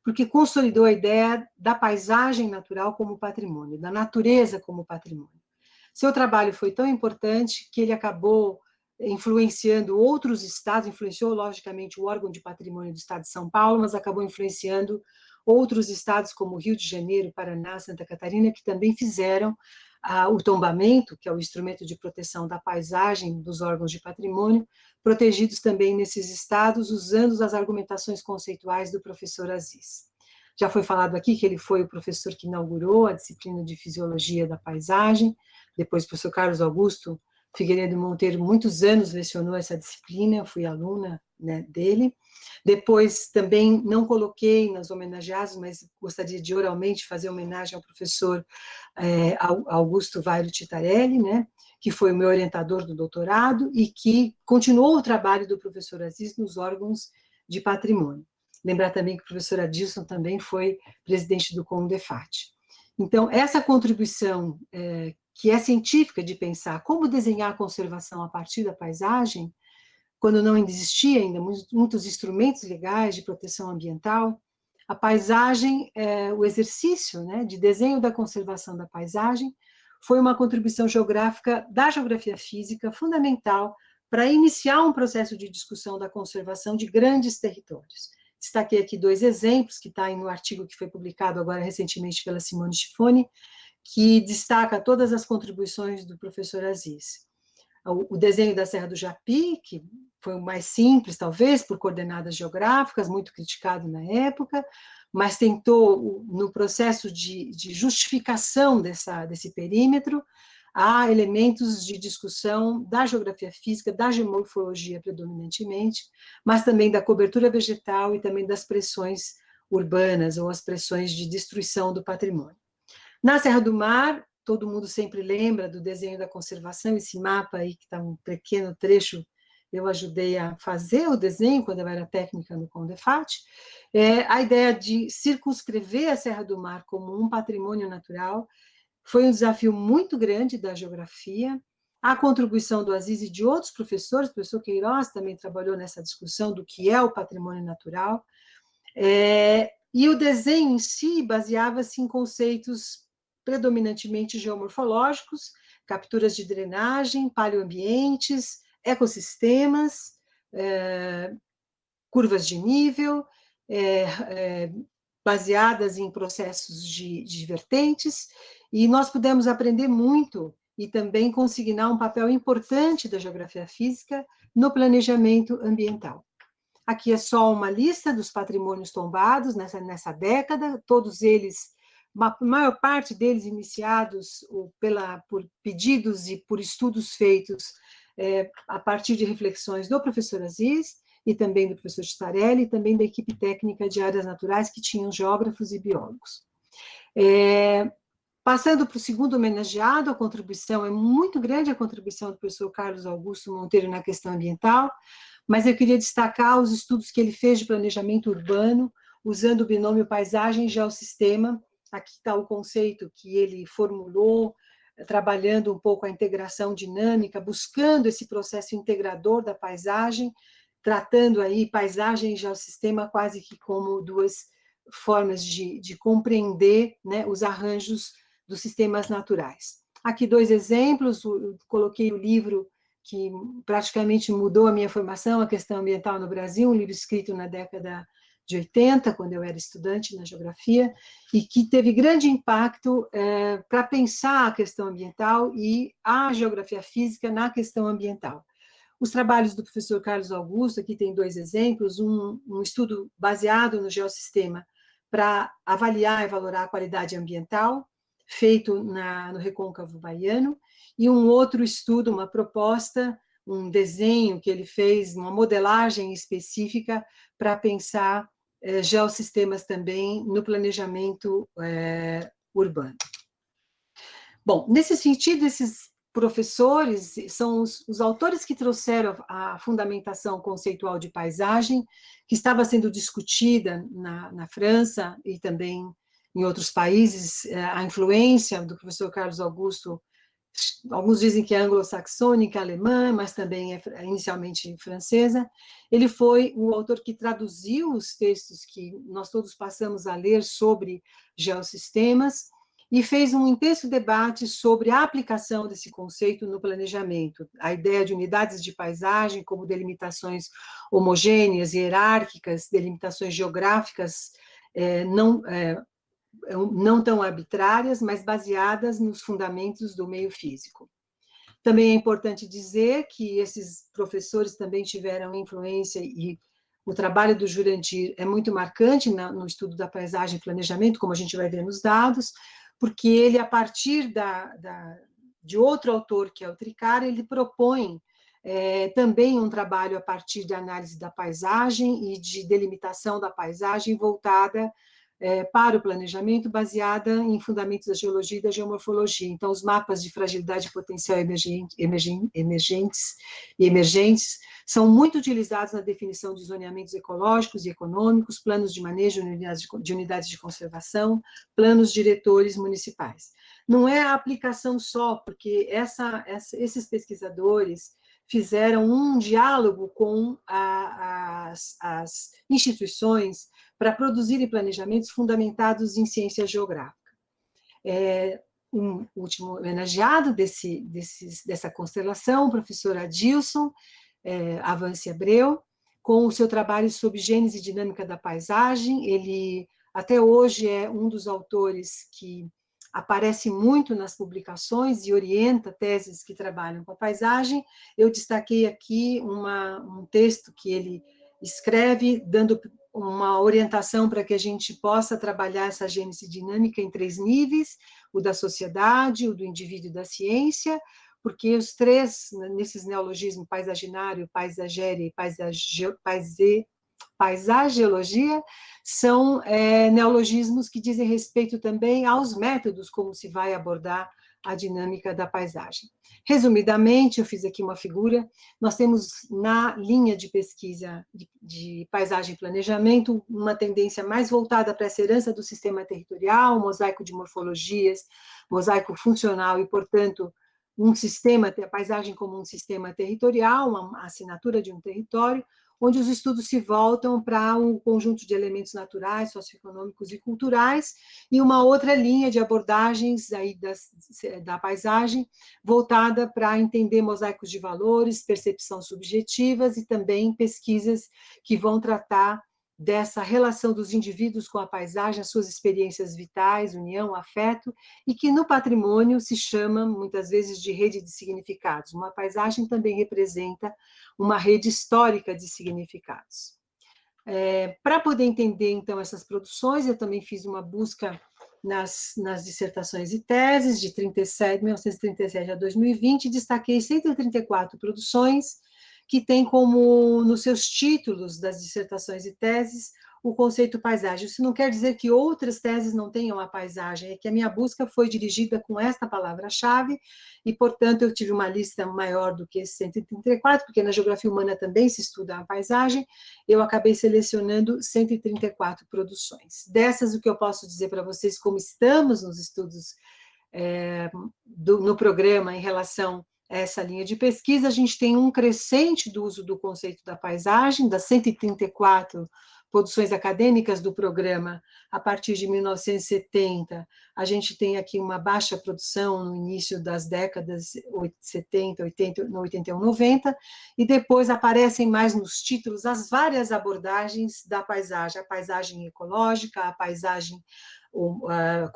porque consolidou a ideia da paisagem natural como patrimônio, da natureza como patrimônio. Seu trabalho foi tão importante que ele acabou influenciando outros estados, influenciou, logicamente, o órgão de patrimônio do estado de São Paulo, mas acabou influenciando outros estados como Rio de Janeiro, Paraná, Santa Catarina, que também fizeram o tombamento, que é o instrumento de proteção da paisagem dos órgãos de patrimônio, protegidos também nesses estados, usando as argumentações conceituais do professor Aziz. Já foi falado aqui que ele foi o professor que inaugurou a disciplina de Fisiologia da Paisagem, depois o professor Carlos Augusto Figueiredo Monteiro, muitos anos lecionou essa disciplina, eu fui aluna, né, dele. Depois também não coloquei nas homenageados, mas gostaria de oralmente fazer homenagem ao professor Augusto Vairo Titarelli, né, que foi o meu orientador do doutorado e que continuou o trabalho do professor Aziz nos órgãos de patrimônio. Lembrar também que o professor Adilson também foi presidente do CONDEFAT. Então, essa contribuição que é científica de pensar como desenhar a conservação a partir da paisagem, quando não existia ainda muitos instrumentos legais de proteção ambiental, a paisagem, o exercício, né, de desenho da conservação da paisagem, foi uma contribuição geográfica da geografia física fundamental para iniciar um processo de discussão da conservação de grandes territórios. Destaquei aqui 2 exemplos, que está no artigo que foi publicado agora recentemente pela Simone Schifoni, que destaca todas as contribuições do professor Aziz. O desenho da Serra do Japi, que foi o mais simples, talvez, por coordenadas geográficas, muito criticado na época, mas tentou, no processo de justificação desse perímetro, há elementos de discussão da geografia física, da geomorfologia predominantemente, mas também da cobertura vegetal e também das pressões urbanas ou as pressões de destruição do patrimônio. Na Serra do Mar, todo mundo sempre lembra do desenho da conservação, esse mapa aí que está um pequeno trecho, eu ajudei a fazer o desenho quando eu era técnica no CONDEFAT, a ideia de circunscrever a Serra do Mar como um patrimônio natural foi um desafio muito grande da geografia. A contribuição do Aziz e de outros professores, o professor Queiroz também trabalhou nessa discussão do que é o patrimônio natural, E o desenho em si baseava-se em conceitos predominantemente geomorfológicos, capturas de drenagem, paleoambientes, ecossistemas, curvas de nível, baseadas em processos de vertentes, e nós pudemos aprender muito e também consignar um papel importante da geografia física no planejamento ambiental. Aqui é só uma lista dos patrimônios tombados nessa década, todos eles, a maior parte deles iniciados por pedidos e por estudos feitos a partir de reflexões do professor Aziz e também do professor Chitarelli, e também da equipe técnica de áreas naturais, que tinham geógrafos e biólogos. Passando para o segundo homenageado, a contribuição é muito grande, a contribuição do professor Carlos Augusto Monteiro na questão ambiental, mas eu queria destacar os estudos que ele fez de planejamento urbano, usando o binômio paisagem e geossistema. Aqui está o conceito que ele formulou, trabalhando um pouco a integração dinâmica, buscando esse processo integrador da paisagem, tratando aí paisagem e geossistema quase que como duas formas de compreender, né, os arranjos dos sistemas naturais. Aqui 2 exemplos, coloquei o livro que praticamente mudou a minha formação, a questão ambiental no Brasil, um livro escrito na década de 80, quando eu era estudante na geografia, e que teve grande impacto para pensar a questão ambiental e a geografia física na questão ambiental. Os trabalhos do professor Carlos Augusto, aqui tem 2 exemplos, um estudo baseado no geossistema para avaliar e valorar a qualidade ambiental, feito no Recôncavo Baiano, e um outro estudo, uma proposta, um desenho que ele fez, uma modelagem específica para pensar geossistemas também no planejamento urbano. Bom, nesse sentido, esses professores são os autores que trouxeram a fundamentação conceitual de paisagem, que estava sendo discutida na França e também em outros países, a influência do professor Carlos Augusto, alguns dizem que é anglo-saxônica, alemã, mas também é inicialmente francesa. Ele foi o autor que traduziu os textos que nós todos passamos a ler sobre geossistemas e fez um intenso debate sobre a aplicação desse conceito no planejamento. A ideia de unidades de paisagem como delimitações homogêneas e hierárquicas, delimitações geográficas não tão arbitrárias, mas baseadas nos fundamentos do meio físico. Também é importante dizer que esses professores também tiveram influência, e o trabalho do Jurandir é muito marcante no estudo da paisagem e planejamento, como a gente vai ver nos dados, porque ele, a partir de outro autor, que é o Tricart, ele propõe também um trabalho a partir de análise da paisagem e de delimitação da paisagem voltada para o planejamento, baseada em fundamentos da geologia e da geomorfologia. Então, os mapas de fragilidade potencial emergentes são muito utilizados na definição de zoneamentos ecológicos e econômicos, planos de manejo de unidades de conservação, planos diretores municipais. Não é a aplicação só, porque esses pesquisadores fizeram um diálogo com as instituições para produzirem planejamentos fundamentados em ciência geográfica. Um último homenageado dessa constelação, o professor Adilson Avance Abreu, com o seu trabalho sobre gênese e dinâmica da paisagem. Ele, até hoje, é um dos autores que aparece muito nas publicações e orienta teses que trabalham com a paisagem. Eu destaquei aqui um texto que ele escreve, dando uma orientação para que a gente possa trabalhar essa gênese dinâmica em 3 níveis, o da sociedade, o do indivíduo e da ciência, porque os 3, nesses neologismos, paisaginário, paisagéria e paisagiologia, são neologismos que dizem respeito também aos métodos como se vai abordar a dinâmica da paisagem. Resumidamente, eu fiz aqui uma figura, nós temos na linha de pesquisa de paisagem e planejamento uma tendência mais voltada para essa herança do sistema territorial, mosaico de morfologias, mosaico funcional e, portanto, a paisagem como um sistema territorial, uma assinatura de um território, onde os estudos se voltam para um conjunto de elementos naturais, socioeconômicos e culturais, e uma outra linha de abordagens aí da paisagem, voltada para entender mosaicos de valores, percepção subjetivas e também pesquisas que vão tratar dessa relação dos indivíduos com a paisagem, as suas experiências vitais, união, afeto, e que no patrimônio se chama, muitas vezes, de rede de significados. Uma paisagem também representa uma rede histórica de significados. Para poder entender, então, essas produções, eu também fiz uma busca nas dissertações e teses, de 1937 a 2020, e destaquei 134 produções, que tem como, nos seus títulos das dissertações e teses, o conceito paisagem. Isso não quer dizer que outras teses não tenham a paisagem, é que a minha busca foi dirigida com esta palavra-chave, e, portanto, eu tive uma lista maior do que esses 134, porque na geografia humana também se estuda a paisagem, eu acabei selecionando 134 produções. Dessas, o que eu posso dizer para vocês, como estamos nos estudos no programa em relação essa linha de pesquisa, a gente tem um crescente do uso do conceito da paisagem, das 134 produções acadêmicas do programa, a partir de 1970, a gente tem aqui uma baixa produção no início das décadas 70, 80, 81, 90, e depois aparecem mais nos títulos as várias abordagens da paisagem, a paisagem ecológica, a paisagem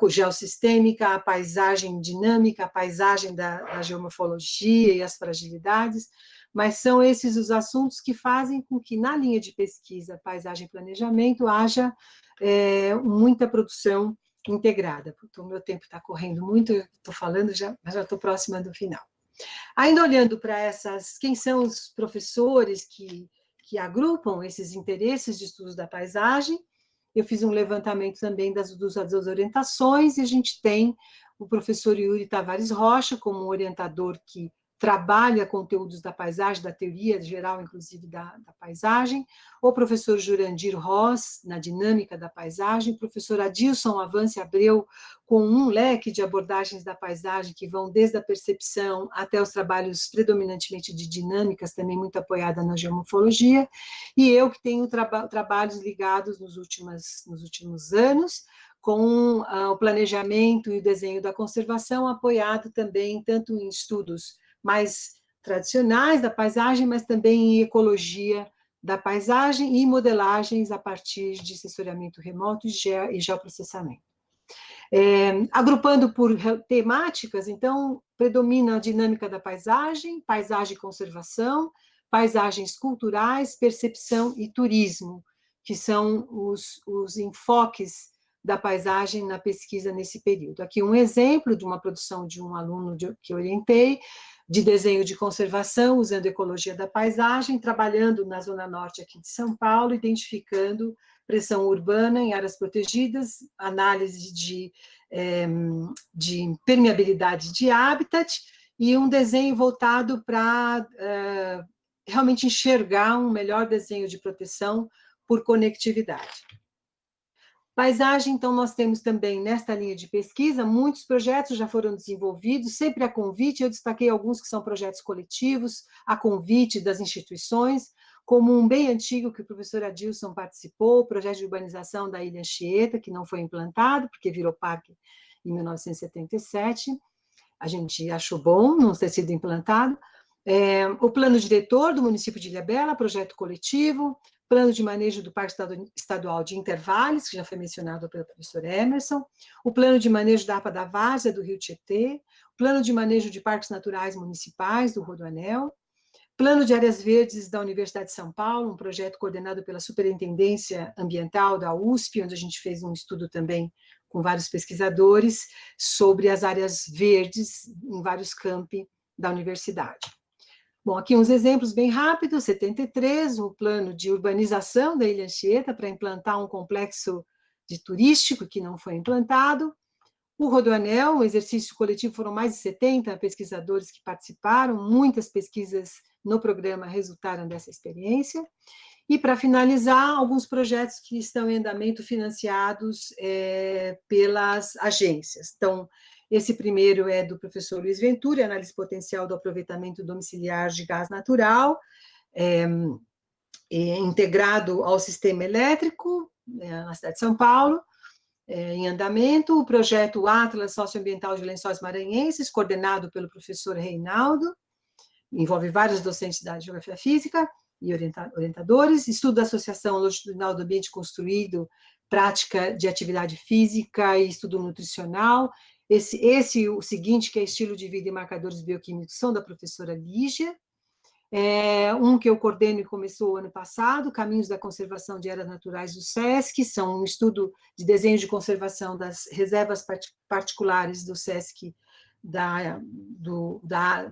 geossistêmica, a paisagem dinâmica, a paisagem da geomorfologia e as fragilidades, mas são esses os assuntos que fazem com que na linha de pesquisa, paisagem e planejamento, haja muita produção integrada. Porque o meu tempo está correndo muito, eu estou falando, mas já estou próxima do final. Ainda olhando para quem são os professores que agrupam esses interesses de estudos da paisagem, eu fiz um levantamento também das orientações, e a gente tem o professor Yuri Tavares Rocha como orientador que trabalha conteúdos da paisagem, da teoria geral, inclusive da paisagem, o professor Jurandir Ross, na dinâmica da paisagem, o professor Adilson Avance Abreu, com um leque de abordagens da paisagem que vão desde a percepção até os trabalhos predominantemente de dinâmicas, também muito apoiada na geomorfologia, e eu que tenho trabalhos ligados nos últimos anos, com o planejamento e o desenho da conservação, apoiado também tanto em estudos mais tradicionais da paisagem, mas também em ecologia da paisagem e modelagens a partir de sensoriamento remoto e geoprocessamento. Agrupando por temáticas, então, predomina a dinâmica da paisagem, paisagem e conservação, paisagens culturais, percepção e turismo, que são os enfoques da paisagem na pesquisa nesse período. Aqui um exemplo de uma produção de um aluno que orientei, de desenho de conservação, usando ecologia da paisagem, trabalhando na Zona Norte aqui de São Paulo, identificando pressão urbana em áreas protegidas, análise de permeabilidade de habitat, e um desenho voltado para realmente enxergar um melhor desenho de proteção por conectividade. Paisagem, então, nós temos também, nesta linha de pesquisa, muitos projetos já foram desenvolvidos, sempre a convite, eu destaquei alguns que são projetos coletivos, a convite das instituições, como um bem antigo que o professor Adilson participou, o projeto de urbanização da Ilha Anchieta, que não foi implantado, porque virou parque em 1977, a gente achou bom não ter sido implantado, o plano diretor do município de Ilhabela, projeto coletivo, plano de manejo do Parque Estadual de Intervales, que já foi mencionado pelo professor Emerson, o plano de manejo da APA da Várzea, do Rio Tietê, plano de manejo de parques naturais municipais, do Rodoanel, plano de áreas verdes da Universidade de São Paulo, um projeto coordenado pela Superintendência Ambiental da USP, onde a gente fez um estudo também com vários pesquisadores sobre as áreas verdes em vários campi da universidade. Bom, aqui uns exemplos bem rápidos, 73, o plano de urbanização da Ilha Anchieta para implantar um complexo de turístico que não foi implantado, o Rodoanel, um exercício coletivo, foram mais de 70 pesquisadores que participaram, muitas pesquisas no programa resultaram dessa experiência, e para finalizar, alguns projetos que estão em andamento financiados pelas agências. Então, esse primeiro é do professor Luiz Ventura, análise potencial do aproveitamento domiciliar de gás natural, integrado ao sistema elétrico, na cidade de São Paulo, em andamento, o projeto Atlas Socioambiental de Lençóis Maranhenses, coordenado pelo professor Reinaldo, envolve vários docentes da Geografia Física e orientadores, estudo da Associação Longitudinal do Ambiente Construído, prática de atividade física e estudo nutricional. O seguinte, que é estilo de vida e marcadores bioquímicos, são da professora Lígia. Um que eu coordeno e começou ano passado, Caminhos da Conservação de Áreas Naturais do SESC, são um estudo de desenho de conservação das reservas particulares do SESC, do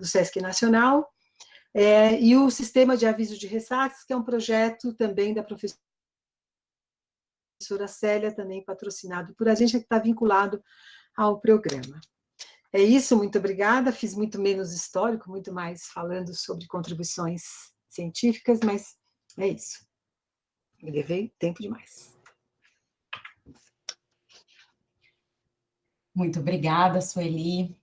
SESC Nacional, e o Sistema de Aviso de Ressaques, que é um projeto também da professora Célia, também patrocinado por a gente, que está vinculado ao programa. É isso, muito obrigada. Fiz muito menos histórico, muito mais falando sobre contribuições científicas, mas é isso. Me levei tempo demais. Muito obrigada, Sueli.